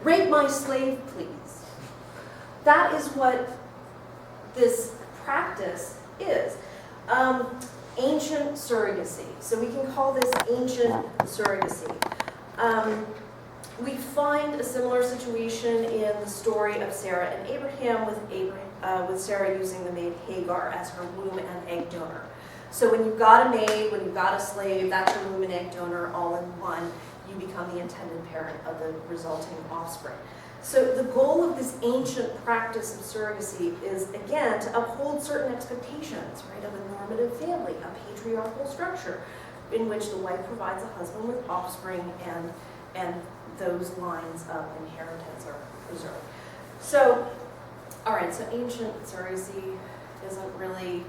Rape my slave, please. That is what this practice is. Ancient surrogacy. So we can call this ancient surrogacy. We find a similar situation in the story of Sarah and Abraham, with Sarah using the maid Hagar as her womb and egg donor. So when you've got a maid, when you've got a slave, that's your womb and egg donor all in one. You become the intended parent of the resulting offspring. So the goal of this ancient practice of surrogacy is, again, to uphold certain expectations, right, of a normative family, a patriarchal structure, in which the wife provides a husband with offspring and those lines of inheritance are preserved. So, all right, so ancient surrogacy isn't really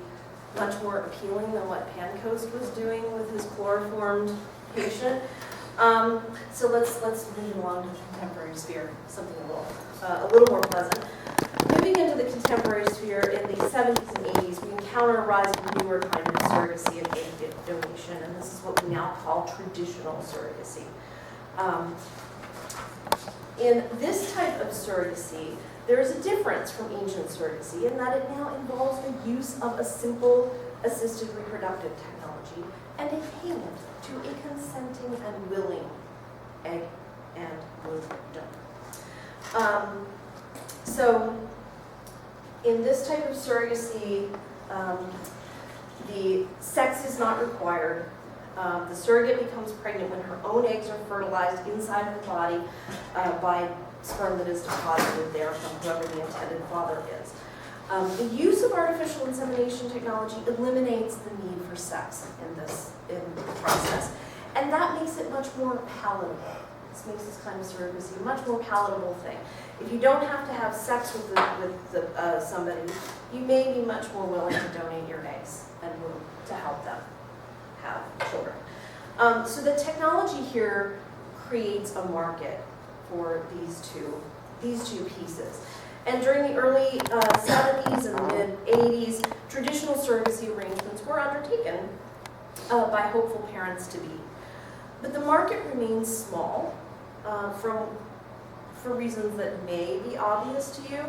much more appealing than what Pancoast was doing with his chloroformed patient. So let's move along to the contemporary sphere, something a little more pleasant. Moving into the contemporary sphere, in the 70s and 80s, we encounter a rise of a newer kind of surrogacy and egg donation, and this is what we now call traditional surrogacy. In this type of surrogacy, there is a difference from ancient surrogacy in that it now involves the use of a simple assisted reproductive technology and a payment to a consenting and willing egg and womb donor. So in this type of surrogacy, the sex is not required. The surrogate becomes pregnant when her own eggs are fertilized inside her body by sperm that is deposited there from whoever the intended father is. The use of artificial insemination technology eliminates the need for sex in the process, and that makes it much more palatable. This makes this kind of surrogacy a much more palatable thing. If you don't have to have sex with somebody, you may be much more willing to donate your eggs and womb to help them have children. So the technology here creates a market for these two pieces. And during the early 70s and the mid-80s, traditional surrogacy arrangements were undertaken by hopeful parents-to-be. But the market remains small for reasons that may be obvious to you.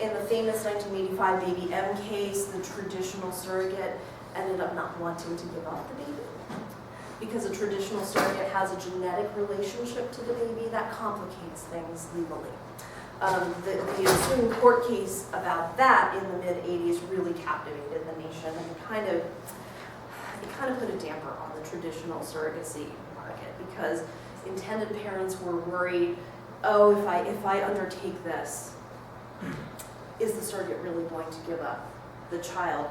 In the famous 1985 Baby M case, the traditional surrogate ended up not wanting to give up the baby. Because a traditional surrogate has a genetic relationship to the baby, that complicates things legally. The Supreme Court case about that in the mid-80s really captivated the nation, and it kind of put a damper on the traditional surrogacy market, because intended parents were worried, oh, if I undertake this, is the surrogate really going to give up the child?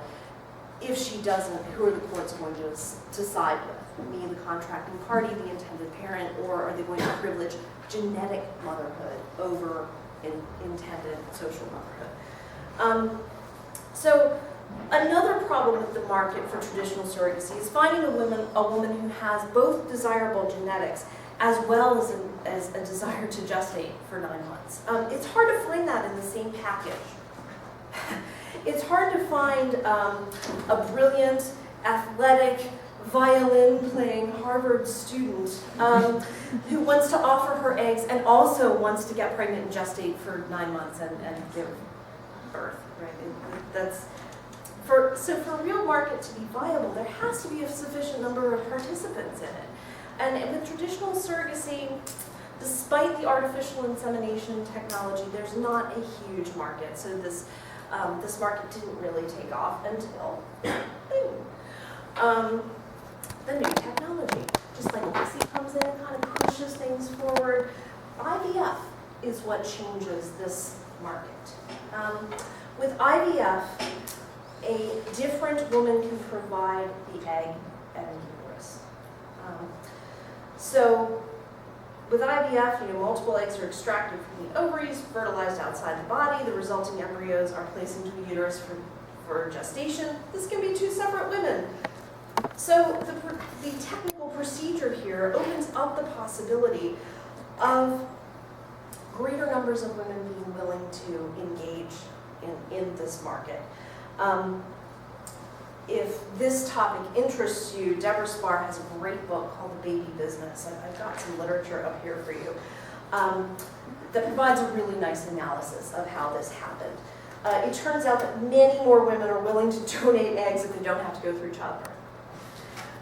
If she doesn't, who are the courts going to side with? Me, the contracting party, the intended parent, or are they going to privilege genetic motherhood over intended social motherhood? So another problem with the market for traditional surrogacy is finding a woman who has both desirable genetics as well as a desire to gestate for 9 months. It's hard to find that in the same package. It's hard to find a brilliant, athletic, violin-playing Harvard student who wants to offer her eggs and also wants to get pregnant and gestate for 9 months and give birth. Right? So for a real market to be viable, there has to be a sufficient number of participants in it. And with traditional surrogacy, despite the artificial insemination technology, there's not a huge market. So this market didn't really take off until the new technology. Just like Lexi comes in and kind of pushes things forward, IVF is what changes this market. With IVF, a different woman can provide the egg and uterus. So with IVF, multiple eggs are extracted from the ovaries, fertilized outside the body. The resulting embryos are placed into a uterus for gestation. This can be 2 separate women. So the technical procedure here opens up the possibility of greater numbers of women being willing to engage in this market. If this topic interests you, Deborah Spar has a great book called The Baby Business. I've got some literature up here for you that provides a really nice analysis of how this happened. It turns out that many more women are willing to donate eggs if they don't have to go through childbirth.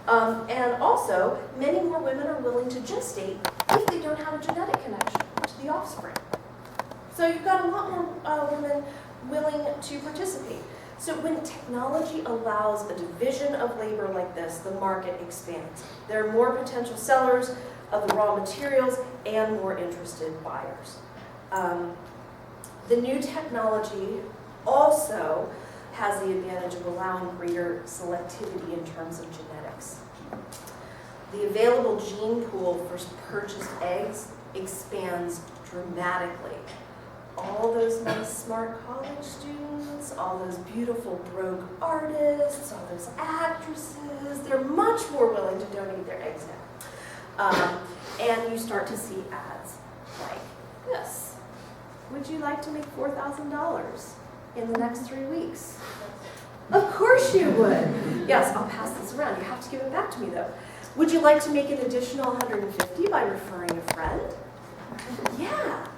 And also, many more women are willing to gestate if they don't have a genetic connection to the offspring. So you've got a lot more women willing to participate. So when technology allows a division of labor like this, the market expands. There are more potential sellers of the raw materials and more interested buyers. The new technology also has the advantage of allowing greater selectivity in terms of genetics. The available gene pool for purchased eggs expands dramatically. All those nice, smart college students, all those beautiful broke artists, all those actresses, they're much more willing to donate their eggs now. And you start to see ads like this. Would you like to make $4,000 in the next 3 weeks? Of course you would. Yes, I'll pass this around. You have to give it back to me though. Would you like to make an additional $150 by referring a friend? Yeah.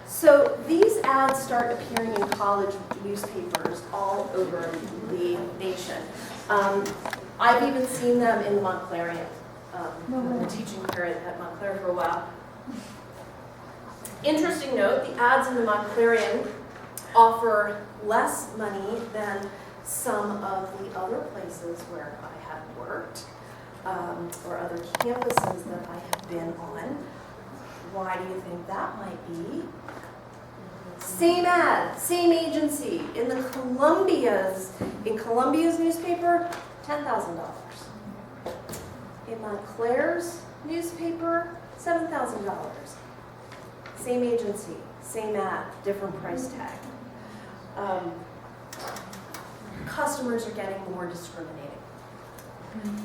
So these ads start appearing in college newspapers all over the nation. I've even seen them in the Montclarian. I've been teaching here at Montclair for a while. Interesting note, the ads in the Montclarian offer less money than some of the other places where I have worked, or other campuses that I have been on. Why do you think that might be? Same ad, same agency. In Columbia's newspaper, $10,000. In Montclair's newspaper, $7,000. Same agency, same ad, different price tag. Customers are getting more discriminating.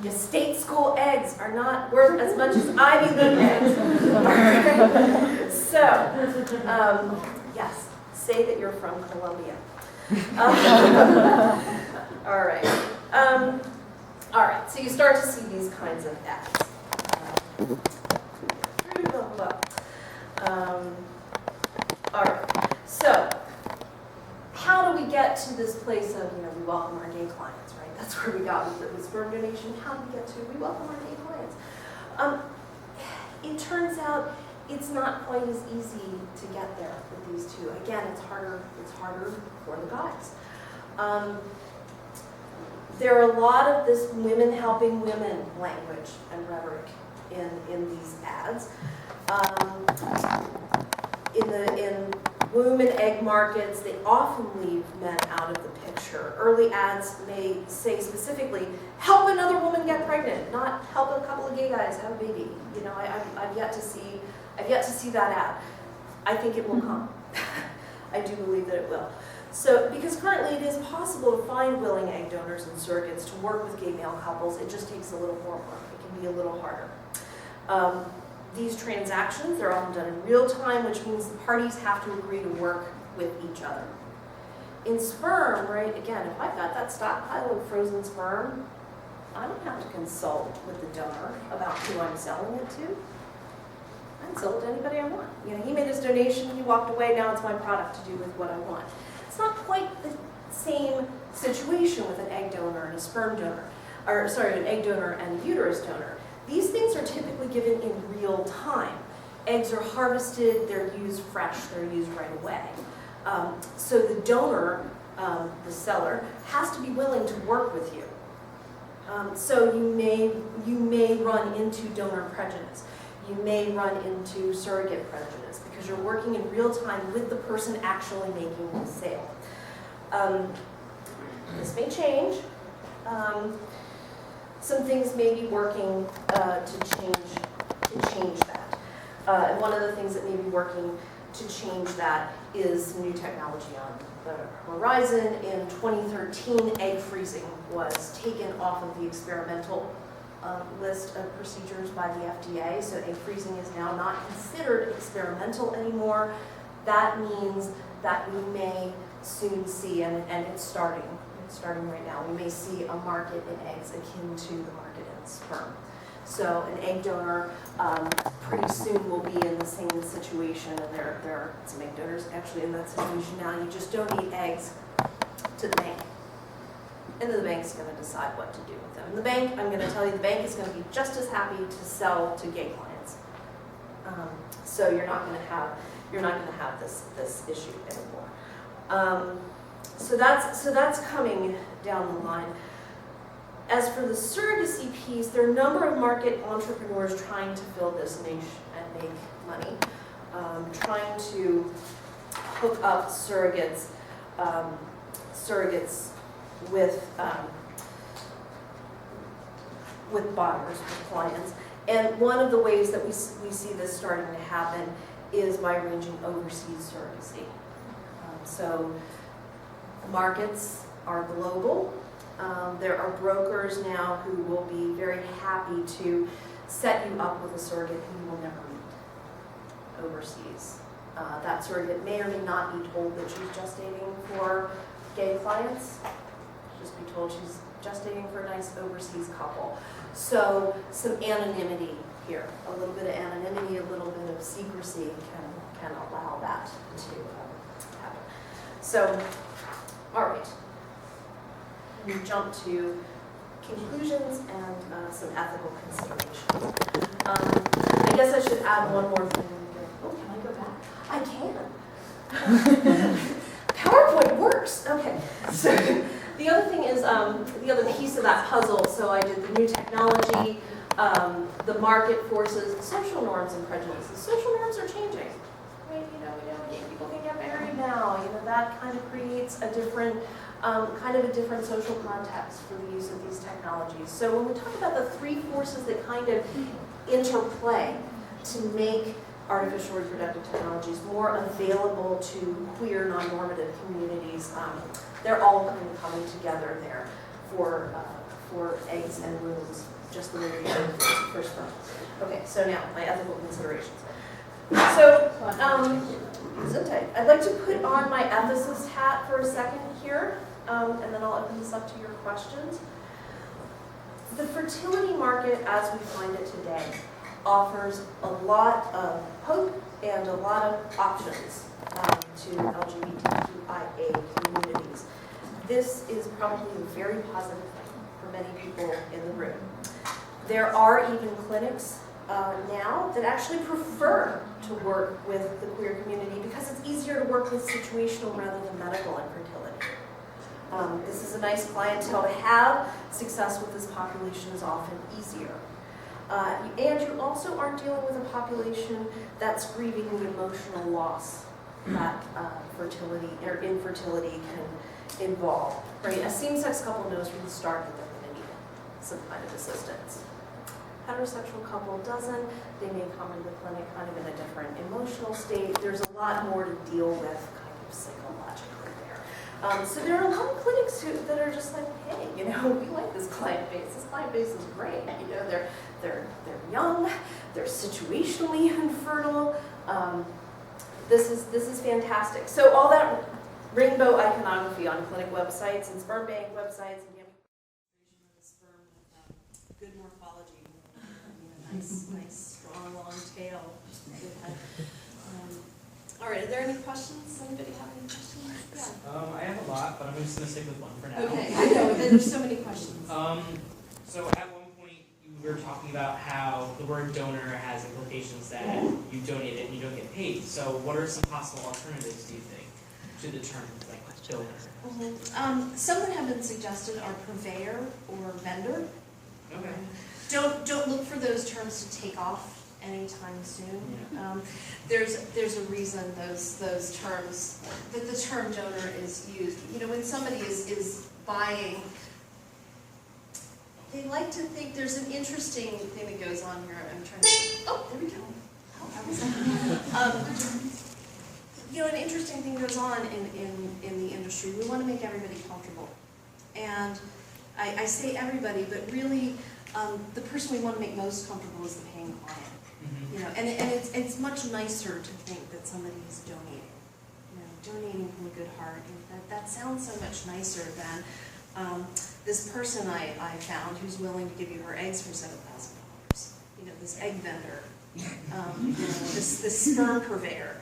Your state school eggs are not worth as much as Ivy League eggs. So, yes, say that you're from Columbia. All right. All right, so you start to see these kinds of ads. All right, so how do we get to this place of, we welcome our gay clients, right? That's where we got with the sperm donation. How do we get to, we welcome our gay clients? It turns out it's not quite as easy to get there with these two. Again, it's harder for the guys. There are a lot of this women helping women language and rhetoric in these ads. In womb and egg markets, they often leave men out of the picture. Early ads may say specifically, help another woman get pregnant, not help a couple of gay guys have a baby. I've yet to see that ad. I think it will come. I do believe that it will. So, because currently it is possible to find willing egg donors and surrogates to work with gay male couples, it just takes a little more work. It can be a little harder. These transactions, they're often done in real time, which means the parties have to agree to work with each other. In sperm, right, again, if I've got that stockpile of frozen sperm, I don't have to consult with the donor about who I'm selling it to. I can sell it to anybody I want. He made his donation, he walked away, now it's my product to do with what I want. It's not quite the same situation with an egg donor and a sperm donor, an egg donor and a uterus donor. These things are typically given in real time. Eggs are harvested, they're used fresh, they're used right away. So the donor, the seller, has to be willing to work with you. So you may run into donor prejudice. You may run into surrogate prejudice because you're working in real time with the person actually making the sale. This may change. Some things may be working to change that. And one of the things that may be working to change that is some new technology on the horizon. In 2013, egg freezing was taken off of the experimental list of procedures by the FDA, so egg freezing is now not considered experimental anymore. That means that we may soon see, and it's starting right now, we may see a market in eggs akin to the market in sperm. So an egg donor pretty soon will be in the same situation, and there are some egg donors actually in that situation now. You just donate eggs to the bank, and then the bank's going to decide what to do with them. And the bank, I'm going to tell you, the bank is going to be just as happy to sell to gay clients. So you're not going to have this issue anymore. So that's coming down the line. As for the surrogacy piece, there are a number of market entrepreneurs trying to fill this niche and make money, trying to hook up surrogates with buyers, with clients. And one of the ways that we see this starting to happen is by arranging overseas surrogacy. So markets are global. There are brokers now who will be very happy to set you up with a surrogate who you will never meet overseas. That surrogate may or may not be told that she's gestating for gay clients. Just be told she's gestating for a nice overseas couple. So some anonymity here, a little bit of anonymity, a little bit of secrecy can allow that to happen. So, all right. We jump to conclusions and some ethical considerations. I guess I should add one more thing. Oh, can I go back? I can. PowerPoint works. Okay. So the other thing is the other piece of that puzzle. So I did the new technology, the market forces, social norms and prejudices. Social norms are changing. Right? Gay people can get married now. That kind of creates a different social context for the use of these technologies. So when we talk about the three forces that kind of interplay, to make artificial reproductive technologies more available to queer, non-normative communities. They're all kind of coming together there for eggs and wombs, just the way we did for sperm. Okay, so now my ethical considerations. So, I'd like to put on my ethicist hat for a second here, and then I'll open this up to your questions. The fertility market, as we find it today, offers a lot of hope and a lot of options to LGBTQIA communities. This is probably a very positive thing for many people in the room. There are even clinics now that actually prefer to work with the queer community because it's easier to work with situational rather than medical infertility. This is a nice clientele to have. Success with this population is often easier. And you also aren't dealing with a population that's grieving the emotional loss that fertility or infertility can involve. Right? A same-sex couple knows from the start that they're going to need some kind of assistance. Heterosexual couple doesn't. They may come into the clinic kind of in a different emotional state. There's a lot more to deal with kind of psychologically there. So there are a lot of clinics that are just like, hey, we like this client base. This client base is great. They're young. They're situationally infertile. This is fantastic. So all that rainbow iconography on clinic websites and sperm bank websites and sperm with good morphology. Nice, strong, long tail. All right, are there any questions? Anybody have any questions? Yeah. I have a lot, but I'm just going to stick with one for now. Okay, I know, there's so many questions. So at one point, you were talking about how the word donor has implications that you donate it and you don't get paid. So what are some possible alternatives, do you think, to the term like donor? Mm-hmm. Some that have been suggested are purveyor or vendor. Okay. Don't look for those terms to take off anytime soon. Yeah. There's a reason those terms, that the term donor is used. When somebody is buying, they like to think there's an interesting thing that goes on here. I'm trying to, oh, there we go. How was that? An interesting thing goes on in the industry. We want to make everybody comfortable. And I say everybody, but really, the person we want to make most comfortable is the paying client. Mm-hmm. And it's much nicer to think that somebody is donating, donating from a good heart. And that sounds so much nicer than this person I found who's willing to give you her eggs for $7,000. This egg vendor, this sperm purveyor.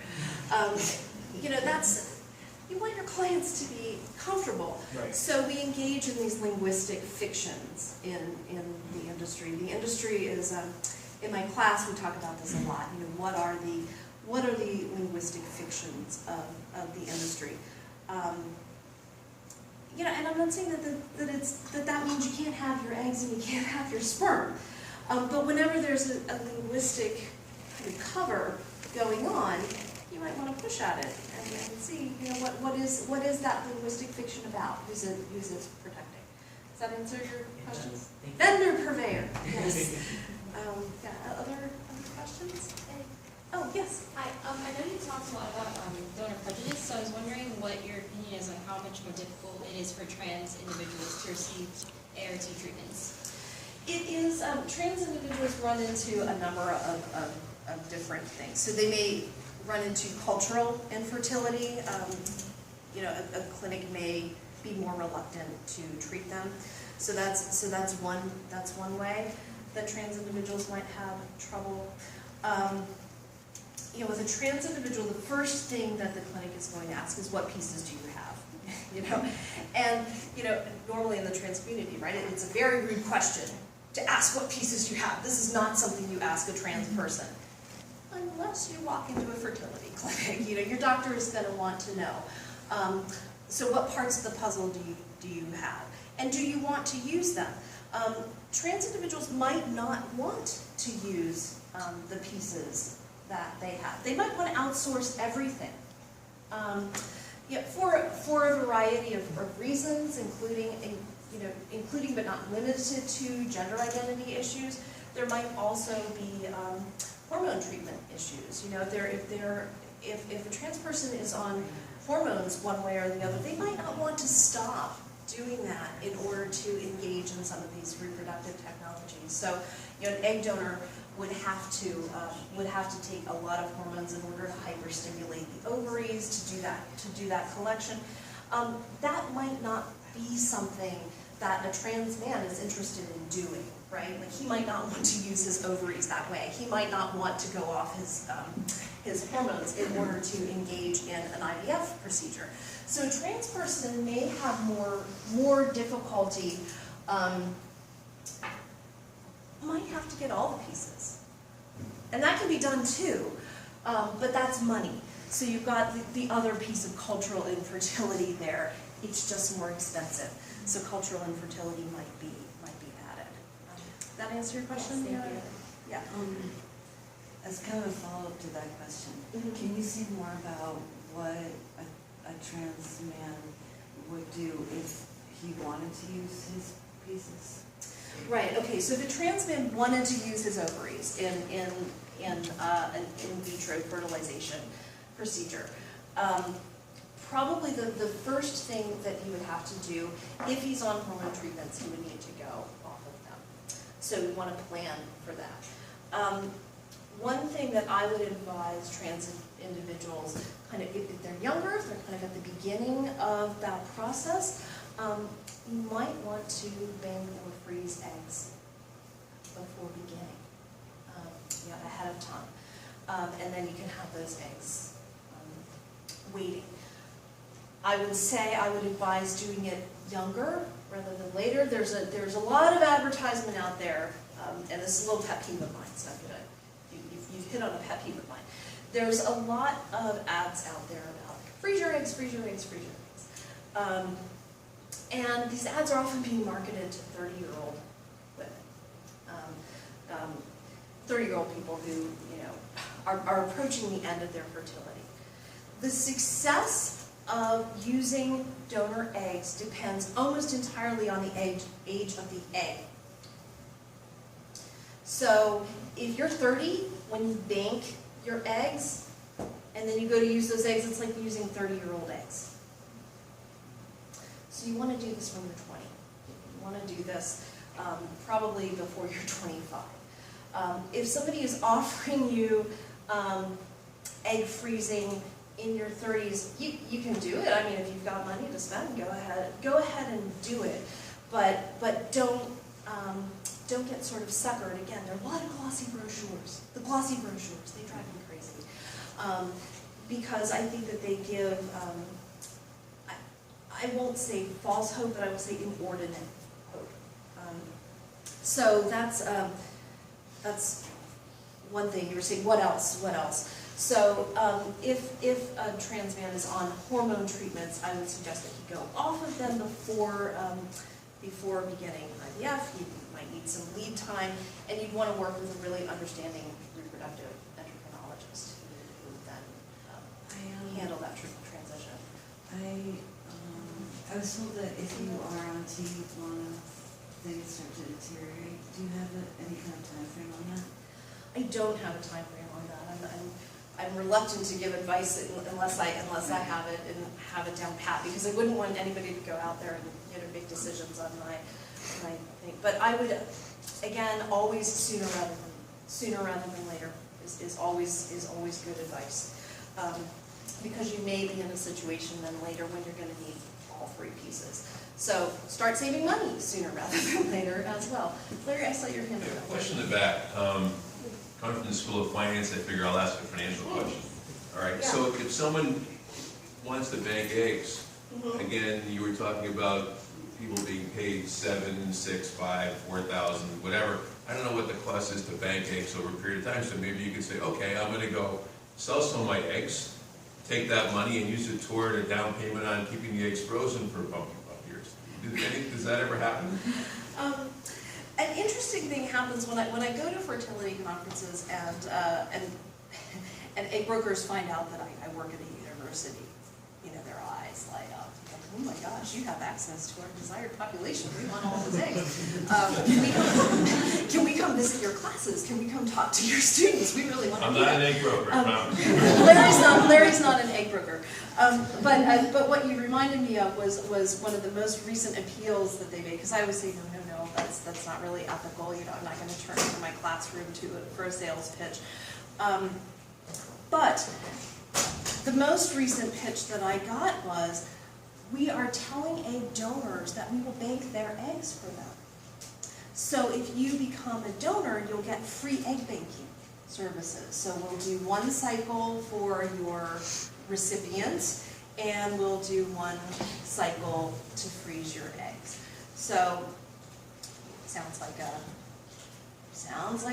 You want your clients to be comfortable. Right. So we engage in these linguistic fictions in the industry. The industry is, in my class we talk about this a lot. What are the linguistic fictions of the industry? And I'm not saying that means you can't have your eggs and you can't have your sperm. But whenever there's a linguistic kind of cover going on, you might want to push at it and see, what is that linguistic fiction about? Who's it protecting? Does that answer your questions? Vendor purveyor. Yes. Other questions? Oh, yes. Hi. I know you talked a lot about donor prejudice, so I was wondering what your opinion is on how much more difficult it is for trans individuals to receive ART treatments. It is, trans individuals run into a number of different things. So they may run into cultural infertility. A clinic may be more reluctant to treat them. So that's one way that trans individuals might have trouble. With a trans individual, the first thing that the clinic is going to ask is, what pieces do you have? And normally in the trans community, right, it's a very rude question to ask what pieces you have. This is not something you ask a trans person. Unless you walk into a fertility clinic, your doctor is going to want to know. So what parts of the puzzle do you have? And do you want to use them? Trans individuals might not want to use the pieces that they have. They might want to outsource everything. For a variety of reasons, including but not limited to gender identity issues. There might also be hormone treatment issues. You know, if a trans person is on hormones one way or the other, they might not want to stop doing that in order to engage in some of these reproductive technologies. So, you know, an egg donor would have to take a lot of hormones in order to hyperstimulate the ovaries to do that collection. That might not be something that a trans man is interested in doing, right? Like, he might not want to use his ovaries that way. He might not want to go off his hormones in order to engage in an IVF procedure. So a trans person may have more difficulty, might have to get all the pieces. And that can be done too, but that's money. So you've got the other piece of cultural infertility there. It's just more expensive. So cultural infertility might be added. That answer your question? Yes, thank you. Yeah. As kind of a follow-up to that question, Mhm. can you say more about what a trans man would do if he wanted to use his pieces? Right, okay, so if a trans man wanted to use his ovaries in an in vitro fertilization procedure, probably the first thing that he would have to do, if he's on hormone treatments, he would need to go off of them. So we want to plan for that. One thing that I would advise trans individuals, kind of if they're younger, if they're kind of at the beginning of that process, you might want to bank or freeze eggs before beginning, ahead of time. And then you can have those eggs waiting. I would say I would advise doing it younger rather than later. There's a lot of advertisement out there, and this is a little pet peeve of mine, so you've hit on a pet peeve of mine. There's a lot of ads out there about freeze your eggs, freeze your eggs, freeze your eggs. And these ads are often being marketed to 30-year-old women. 30-year-old people who, you know, are approaching the end of their fertility. The success of using donor eggs depends almost entirely on the age of the egg. So if you're 30, when you bank your eggs, and then you go to use those eggs, it's like using 30-year-old eggs. So you want to do this when you're 20. You want to do this probably before you're 25. If somebody is offering you egg freezing in your 30s, you can do it. I mean, if you've got money to spend, go ahead and do it. But don't get sort of suckered. Again, there are a lot of glossy brochures. The glossy brochures, they drive me crazy. Because I think that they give, I won't say false hope, but I will say inordinate hope. So that's one thing. You were saying, what else? What else? So if a trans man is on hormone treatments, I would suggest that he go off of them before beginning IVF. You might need some lead time, and you'd want to work with a really understanding reproductive endocrinologist who would then handle that transition. I was told that if you are on TV long enough, things start to deteriorate. Do you have any kind of time frame on that? I don't have a time frame on that. I'm reluctant to give advice unless I have it and have it down pat, because I wouldn't want anybody to go out there and, you know, make decisions on my thing. But I would, again, always sooner rather than later is always good advice, because you may be in a situation then later when you're going to need all three pieces. So start saving money sooner rather than later as well. Larry, I saw your hand up. Question in the back. Coming from the School of Finance, I figure I'll ask a financial question. All right, Yeah. so if someone wants to bank eggs, again, you were talking about people being paid $7,000, $6,000, $5,000, $4,000, whatever. I don't know what the cost is to bank eggs over a period of time, so maybe you could say, okay, I'm gonna go sell some of my eggs, take that money and use it toward a down payment on keeping the eggs frozen for about years. Does that ever happen? An interesting thing happens when I go to fertility conferences and egg brokers find out that I work at a university. You know, their eyes light up. Like, oh my God, gosh, you have access to our desired population, we want all those eggs. Can we come visit your classes? Can we come talk to your students? We really want to I'm do not that. an egg broker, I promise. Larry's not an egg broker. But what you reminded me of was one of the most recent appeals that they made, because I always say, no, that's not really ethical, I'm not gonna turn into my classroom for a sales pitch. But the most recent pitch that I got was, we are telling egg donors that we will bank their eggs for them. So if you become a donor, you'll get free egg banking services. So we'll do one cycle for your recipient, and we'll do one cycle to freeze your eggs. So, sounds like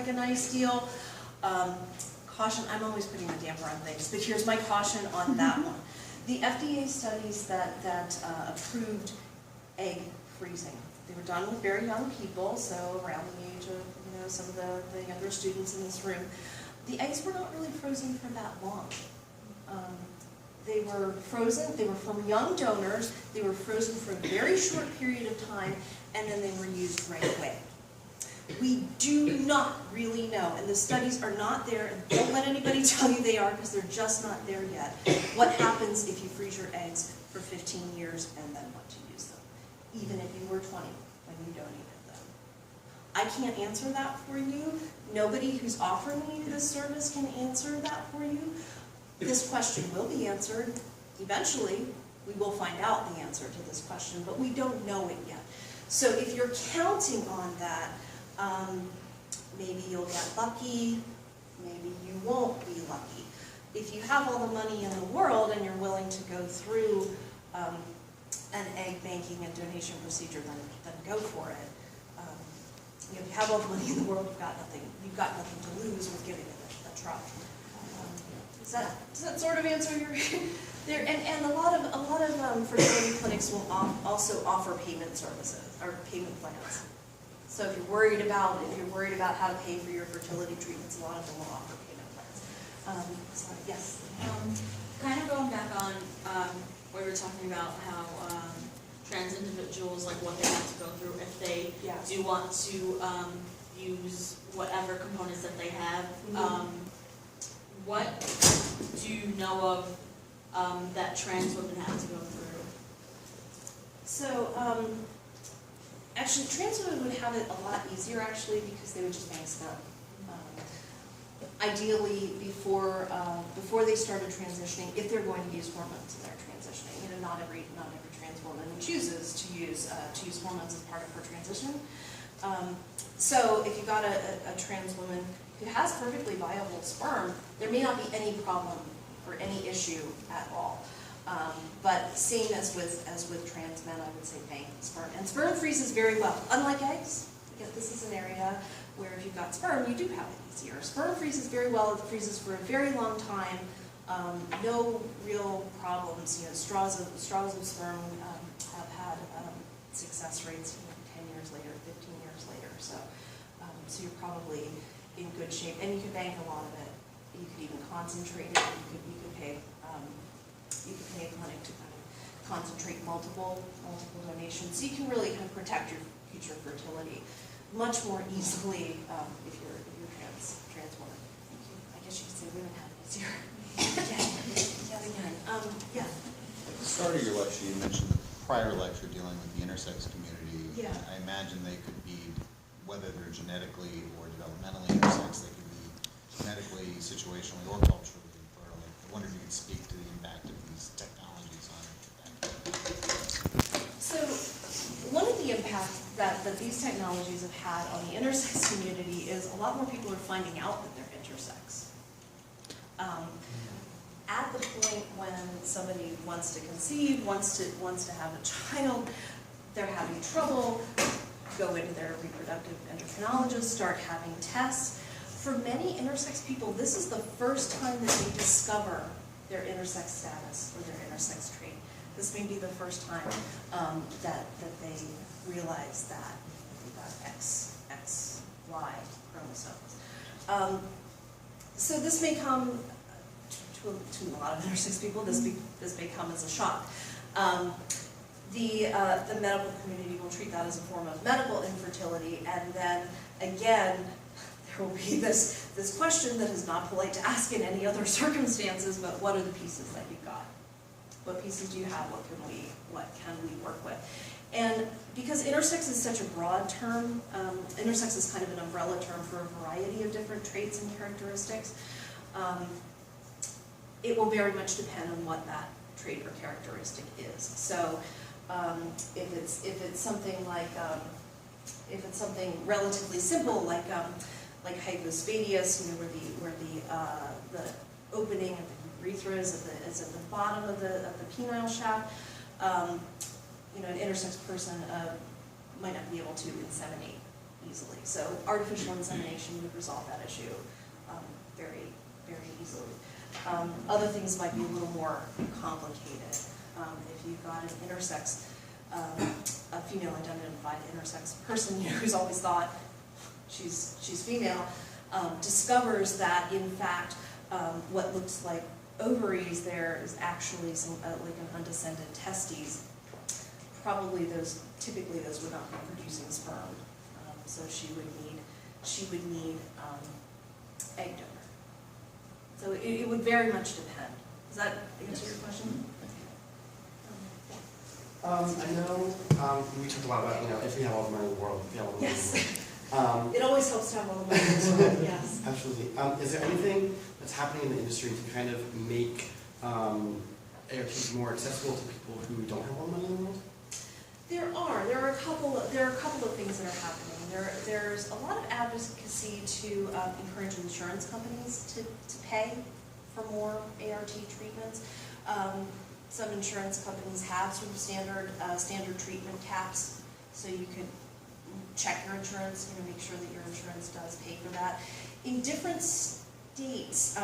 a nice deal. Caution, I'm always putting a damper on things, but here's my caution on that one. The FDA studies that approved egg freezing, they were done with very young people, so around the age of some of the younger students in this room. The eggs were not really frozen for that long. They were frozen, they were from young donors, they were frozen for a very short period of time, and then they were used right away. We do not really know, and the studies are not there, and don't let anybody tell you they are, because they're just not there yet, what happens if you freeze your eggs for 15 years and then want to use them, even if you were 20 when you donated them. I can't answer that for you. Nobody who's offering you this service can answer that for you. This question will be answered. Eventually, we will find out the answer to this question, but we don't know it yet. So if you're counting on that, maybe you'll get lucky, maybe you won't be lucky. If you have all the money in the world and you're willing to go through an egg banking and donation procedure, then go for it. If you have all the money in the world, you've got nothing to lose with giving it a try. Does that sort of answer your? There and a lot of fertility clinics will also offer payment services or payment plans. So if you're worried about how to pay for your fertility treatments, a lot of them will offer payment plans. So yes. Kind of going back on where we were talking about how trans individuals, like what they have to go through if they do want to use whatever components that they have. What do you know of that trans women have to go through? So actually, trans women would have it a lot easier actually because they would just bank sperm. Ideally, before they started transitioning, if they're going to use hormones and they're transitioning, not every trans woman chooses to use hormones as part of her transition. So if you got a trans woman who has perfectly viable sperm, there may not be any problem or any issue at all. But same as with trans men, I would say bank sperm. And sperm freezes very well. Unlike eggs, again, this is an area where if you've got sperm, you do have it easier. Sperm freezes very well. It freezes for a very long time. No real problems. Straws of sperm have had success rates 10 years later, 15 years later. So you're probably in good shape, and you can bank a lot of it. You could even concentrate it. You could pay a clinic to kind of concentrate multiple donations. So you can really kind of protect your future fertility much more easily if you're trans woman. I guess you could say women have it easier. Yeah. At the start of your lecture, you mentioned the prior lecture dealing with the intersex community. Yeah. I imagine they could be, whether they're genetically or developmentally intersex, they could be genetically, situationally, or culturally infertile. I wonder if you could speak to the impact of these technologies on that. So one of the impacts that these technologies have had on the intersex community is a lot more people are finding out that they're intersex. At the point when somebody wants to conceive, wants to have a child, they're having trouble, go into their reproductive endocrinologist, start having tests. For many intersex people, this is the first time that they discover their intersex status or their intersex trait. This may be the first time that they realize that they've got XY chromosomes. So this may come to a lot of intersex people. This may come as a shock. the medical community will treat that as a form of medical infertility, and then again, there will be this question that is not polite to ask in any other circumstances, but what are the pieces that you've got? What pieces do you have? What can we work with? And because intersex is such a broad term, intersex is kind of an umbrella term for a variety of different traits and characteristics, it will very much depend on what that trait or characteristic is. So if it's something like, if it's something relatively simple like hypospadias, you know, where the opening of the urethra is at the bottom of the penile shaft, you know, an intersex person might not be able to inseminate easily. So artificial insemination would resolve that issue very, very easily. Other things might be a little more complicated. If you've got an intersex, a female identified intersex person, you know, who's always thought she's female, discovers that in fact what looks like ovaries there is actually some like an undescended testes. Typically those would not be producing sperm, so she would need egg donor. So it would very much depend. Does that answer your question? I know we talked a lot about, you know, if we have all the money in the world, if we have all the money in the world. It always helps to have all the money in the world, yes. Absolutely. Is there anything that's happening in the industry to kind of make ARTs more accessible to people who don't have all the money in the world? There are a couple of things that are happening. There's a lot of advocacy to encourage insurance companies to pay for more ART treatments. Some insurance companies have sort of standard treatment caps, so you could check your insurance, you know, make sure that your insurance does pay for that. In different states,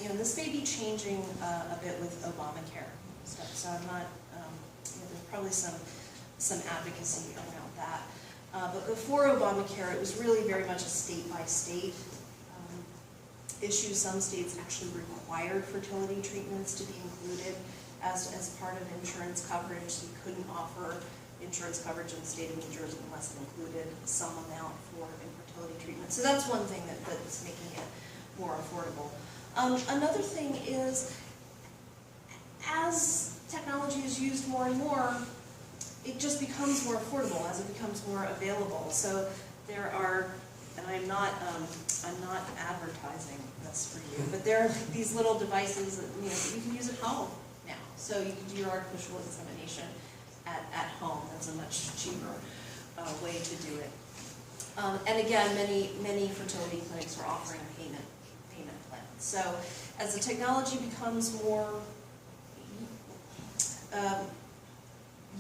you know, this may be changing a bit with Obamacare stuff, so I'm not, you know, there's probably some advocacy around that. But before Obamacare, it was really very much a state-by-state issue. Some states actually required fertility treatments to be included as part of insurance coverage. You couldn't offer insurance coverage in the state of New Jersey unless it included some amount for infertility treatment. So that's one thing that's making it more affordable. Another thing is, as technology is used more and more, it just becomes more affordable as it becomes more available. So there are, and I'm not advertising this for you, but there are these little devices that, you know, that you can use at home now. So you can do your artificial insemination at home. That's a much cheaper way to do it. And again, many fertility clinics are offering payment plans. So as the technology becomes more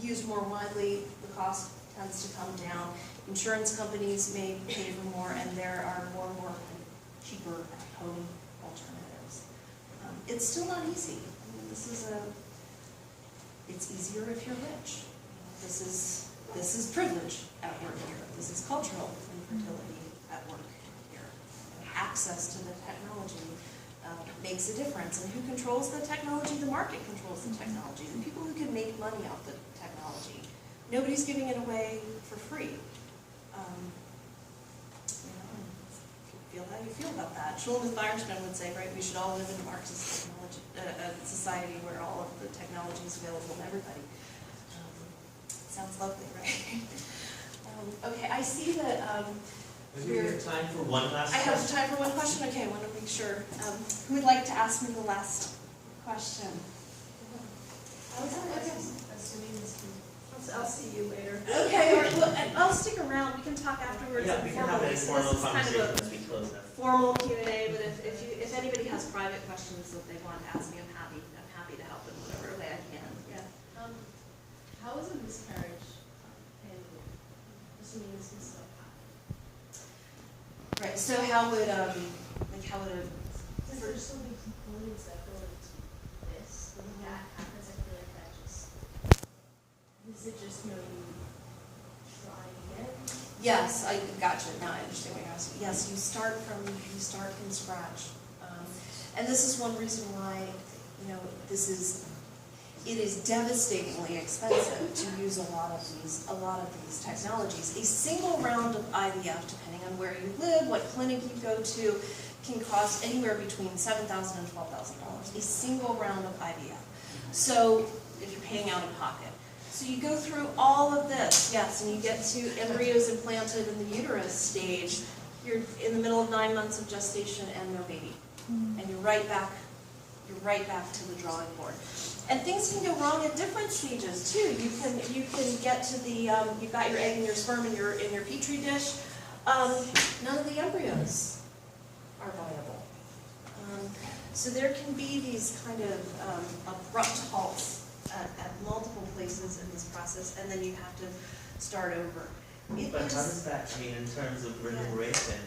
used more widely, the cost tends to come down. Insurance companies may pay for more, and there are more and more cheaper at-home alternatives. It's still not easy. I mean, it's easier if you're rich. This is privilege at work here. This is cultural infertility at work here. Access to the technology makes a difference. And who controls the technology? The market controls the technology. The people who can make money off the technology. Nobody's giving it away for free. You know, feel how you feel about that. Schulman Firestone would say, right, we should all live in a Marxist society where all of the technology is available to everybody. Sounds lovely, right? Okay, I see that We have time for one last I have question. time for one question? Okay, I want to make sure. Who would like to ask me the last question? I'll see you later. Okay, well, I'll stick around. We can talk afterwards. Yeah, we can have an informal This is kind conversation of as we close a up. formal Q&A, but if anybody has private questions that they want to ask me, I'm happy to help in whatever way I can. Yeah. How is a miscarriage handled? Assuming this is so happen. Right. So how would a Because there's so many components that go into this. When that happens, I feel like that just is it just you try again? Yes, I gotcha. Now I understand what you're asking. Yes, you start from scratch, and this is one reason why this is it is devastatingly expensive to use a lot of these technologies. A single round of IVF, depending on where you live, what clinic you go to, can cost anywhere between $7,000 and $12,000. A single round of IVF. So if you're paying out of pocket. So you go through all of this, yes, and you get to embryos implanted in the uterus stage. You're in the middle of 9 months of gestation and no baby. And you're right back to the drawing board. And things can go wrong at different stages too. You can get to the you've got your egg and your sperm in your petri dish. None of the embryos are viable. So there can be these kind of abrupt halts at multiple places in this process, and then you have to start over. But how does that, I mean, in terms of remuneration,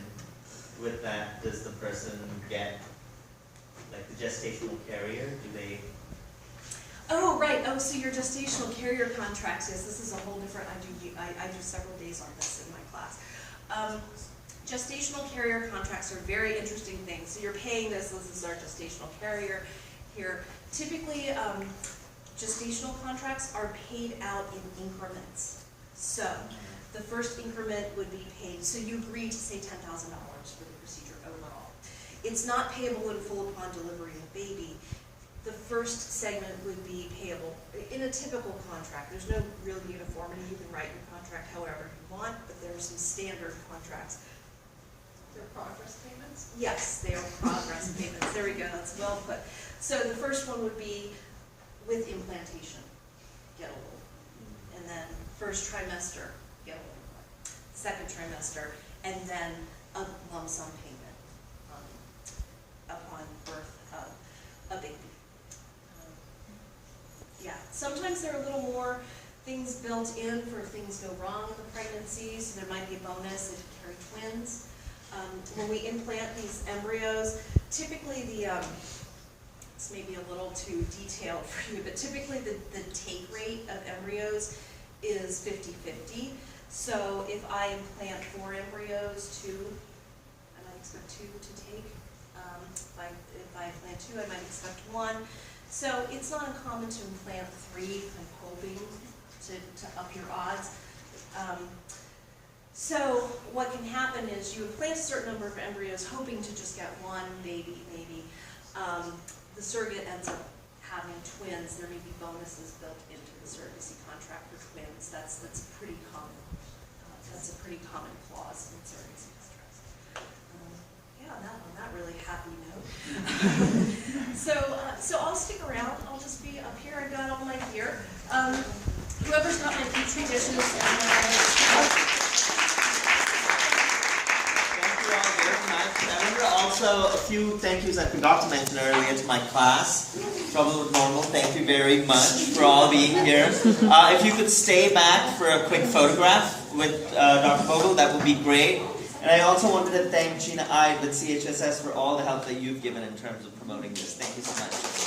with that, does the person get, like, the gestational carrier, do they? Oh, right, oh, so your gestational carrier contracts, yes, this is a whole different, I do several days on this in my class. Gestational carrier contracts are very interesting things. So you're paying this is our gestational carrier here. Typically, gestational contracts are paid out in increments. So the first increment would be paid, so you agree to say $10,000 for the procedure overall. It's not payable in full upon delivery of baby. The first segment would be payable in a typical contract. There's no real uniformity. You can write your contract however you want, but there are some standard contracts. They're progress payments? Yes, they are progress payments. There we go, that's well put. So the first one would be with implantation, get a little. And then first trimester, get a little more. Second trimester, and then a lump sum payment upon birth of a baby. Yeah, sometimes there are a little more things built in for if things go wrong in the pregnancy, so there might be a bonus if you carry twins. When we implant these embryos, typically this may be a little too detailed for you, but typically the take rate of embryos is 50-50. So if I implant 4 embryos, 2, I might expect 2 to take. If I implant 2, I might expect 1. So it's not uncommon to implant 3, I'm hoping to up your odds. So what can happen is you implant a certain number of embryos hoping to just get 1 baby, maybe. The surrogate ends up having twins. There may be bonuses built into the surrogacy contract for twins. That's pretty common. That's a pretty common clause in surrogacy contracts. Yeah, on that really happy note. So I'll stick around. I'll just be up here. I've got all my gear. Whoever's got my petri dishes and Also, a few thank yous I forgot to mention earlier to my class. Trouble with normal, thank you very much for all being here. If you could stay back for a quick photograph with Dr. Bogle, that would be great. And I also wanted to thank Gina Ive at CHSS for all the help that you've given in terms of promoting this. Thank you so much.